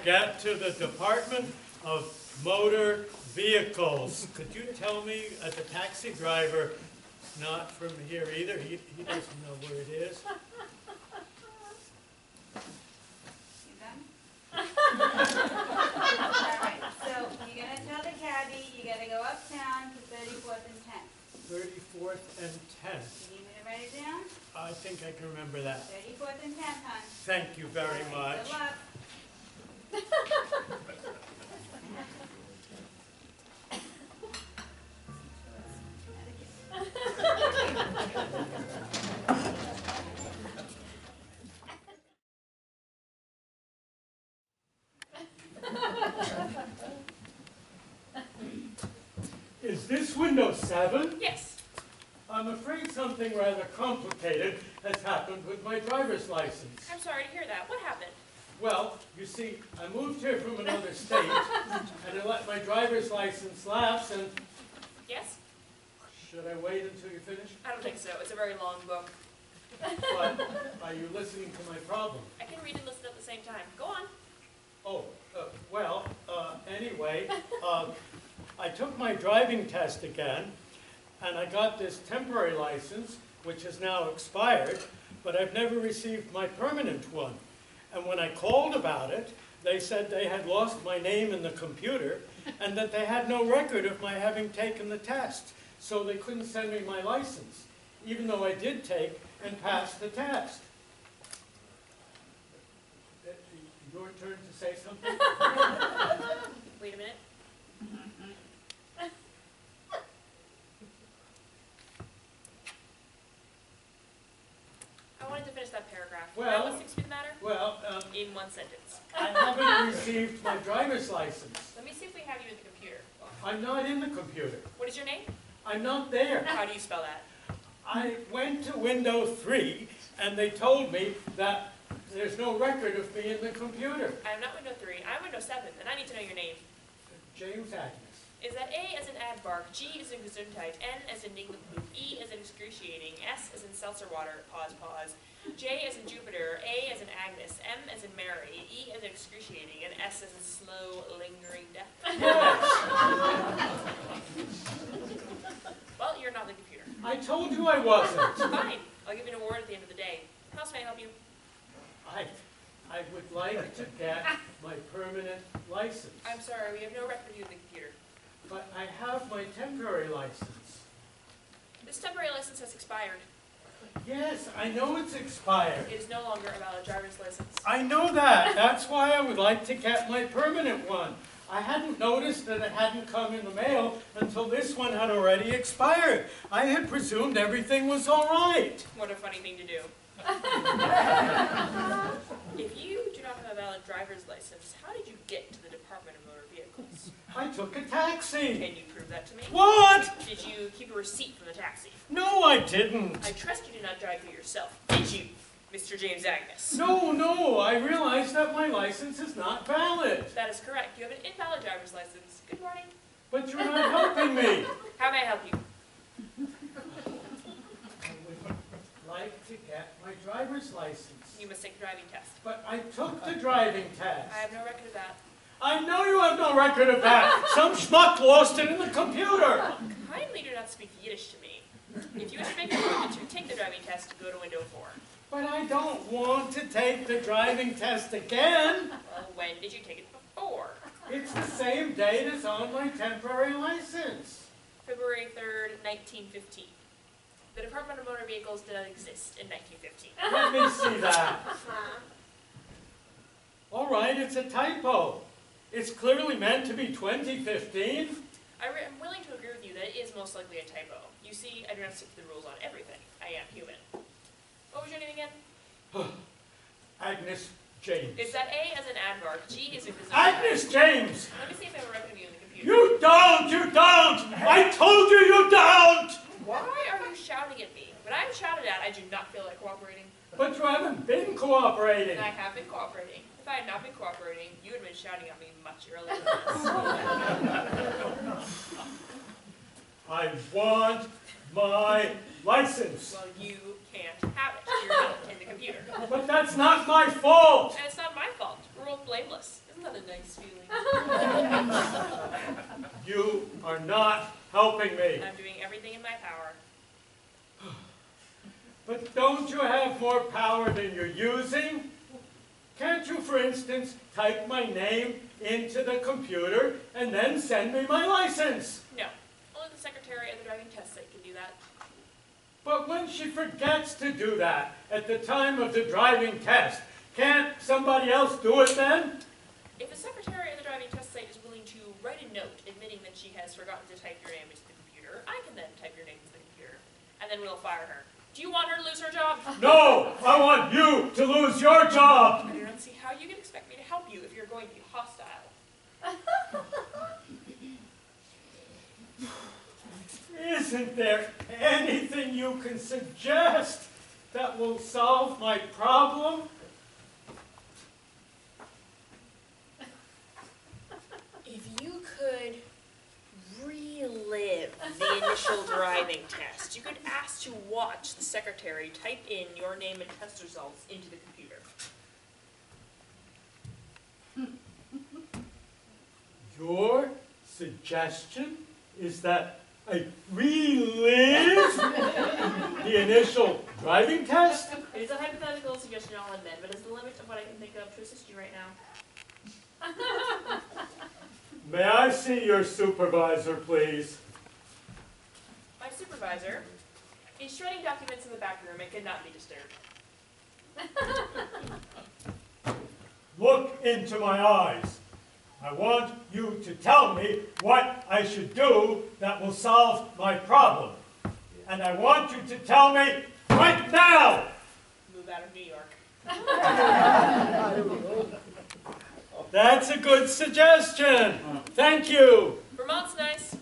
Get to the Department of Motor Vehicles. Could you tell me, as a taxi driver, not from here either, he doesn't know where it is.
You done? Alright, so you're gonna tell the cabbie you gotta go uptown to 34th and 10th.
34th and 10th.
You need me to write it down?
I think I can remember that.
34th and 10th, hon.
Thank you very much.
Good luck.
Is this Windows 7?
Yes.
I'm afraid something rather complicated has happened with my driver's license.
I'm sorry to hear that. What happened?
Well, you see, I moved here from another state, and I let my driver's license lapse, and...
Yes?
Should I wait until you finish?
I don't think so. It's a very long book.
But are you listening to my problem?
I can read and listen at the same time. Go on.
Oh, anyway, I took my driving test again, and I got this temporary license, which has now expired, but I've never received my permanent one. And when I called about it, they said they had lost my name in the computer and that they had no record of my having taken the test. So they couldn't send me my license, even though I did take and pass the test. Your turn to say something?
Wait a minute. I wanted to finish that paragraph.
Well,
what seems to be the matter?
Well,
in one sentence.
I haven't received my driver's license.
Let me see if we have you in the computer.
I'm not in the computer.
What is your name?
I'm not there.
How do you spell that?
I went to Windows 3, and they told me that there's no record of me in the computer.
I'm not Windows 3. I'm Windows 7, and I need to know your name.
James Agnes.
Is that A as in aardvark, G as in gesundheit, N as in Ninklepoop, E as in excruciating, S as in seltzer water, pause, J as in Jupiter, A as in
M as in Mary, E as in excruciating, and S as in slow, lingering death? Well, you're not the computer.
I told you I wasn't.
Fine. I'll give you an award at the end of the day. How else may I help you?
I would like to get my permanent license.
I'm sorry, we have no record of you in the computer.
But I have my temporary license.
This temporary license has expired.
Yes, I know it's expired.
It is no longer a valid driver's license.
I know that. That's why I would like to get my permanent one. I hadn't noticed that it hadn't come in the mail until this one had already expired. I had presumed everything was all right.
What a funny thing to do. If you do not have a valid driver's license, how did you get to the Department of Motor Vehicles?
I took a taxi.
Can you prove that to me?
What?
Did you keep a receipt from the taxi?
No, I didn't.
I trust you did not drive here yourself, did you, Mr. James Agnes?
No, I realized that my license is not valid.
That is correct. You have an invalid driver's license. Good morning.
But you're not helping me.
How may I help you?
I would like to get my driver's license.
You must take a driving test.
But I took the driving test.
I have no record of that.
I know you have no record of that. Some schmuck lost it in the computer.
Kindly do not speak Yiddish to me. If you wish to make an appointment to take the driving test, go to window 4.
But I don't want to take the driving test again.
Well, when did you take it before?
It's the same date as on my temporary license.
February 3rd, 1915. The Department of Motor Vehicles did not exist in 1915.
Let me see that. All right, it's a typo. It's clearly meant to be 2015.
I'm willing to agree with you that it is most likely a typo. You see, I do not stick to the rules on everything. I am human. What was your name again?
Agnes James.
Is that A as in Advar? G is in visible.
Agnes James!
Let me see if I have a record of you in the computer.
You don't! I told you you don't!
Why are you shouting at me? When I'm shouted at, I do not feel like cooperating.
But you haven't been cooperating.
And I have been cooperating. If I had not been cooperating, you would have been shouting at me much earlier than this.
I want my license.
Well, you can't have it. You're not in the computer.
But that's not my fault.
And it's not my fault. We're both blameless. Isn't that a nice feeling?
You are not helping me.
I'm doing everything in my power.
But don't you have more power than you're using? Can't you, for instance, type my name into the computer and then send me my license?
No. Only the secretary at the driving test site can do that.
But when she forgets to do that at the time of the driving test, can't somebody else do it then?
If the secretary at the driving test site is willing to write a note admitting that she has forgotten to type your name into the computer, I can then type your name into the computer, and then we'll fire her. Do you want her to lose her job?
No! I want you to lose your job!
I do not see how you can expect me to help you if you're going to be hostile.
Isn't there anything you can suggest that will solve my problem?
If you could relive the initial driving test, you could ask to watch the secretary type in your name and test results into the computer.
Your suggestion is that I relive the initial driving test?
It is a hypothetical suggestion, I'll admit, but it's the limit of what I can think of to assist you right now.
May I see your supervisor, please?
My supervisor is shredding documents in the back room and cannot be disturbed.
Look into my eyes. I want you to tell me what I should do that will solve my problem. And I want you to tell me right now!
Move out of New York.
That's a good suggestion. Thank you.
Vermont's nice.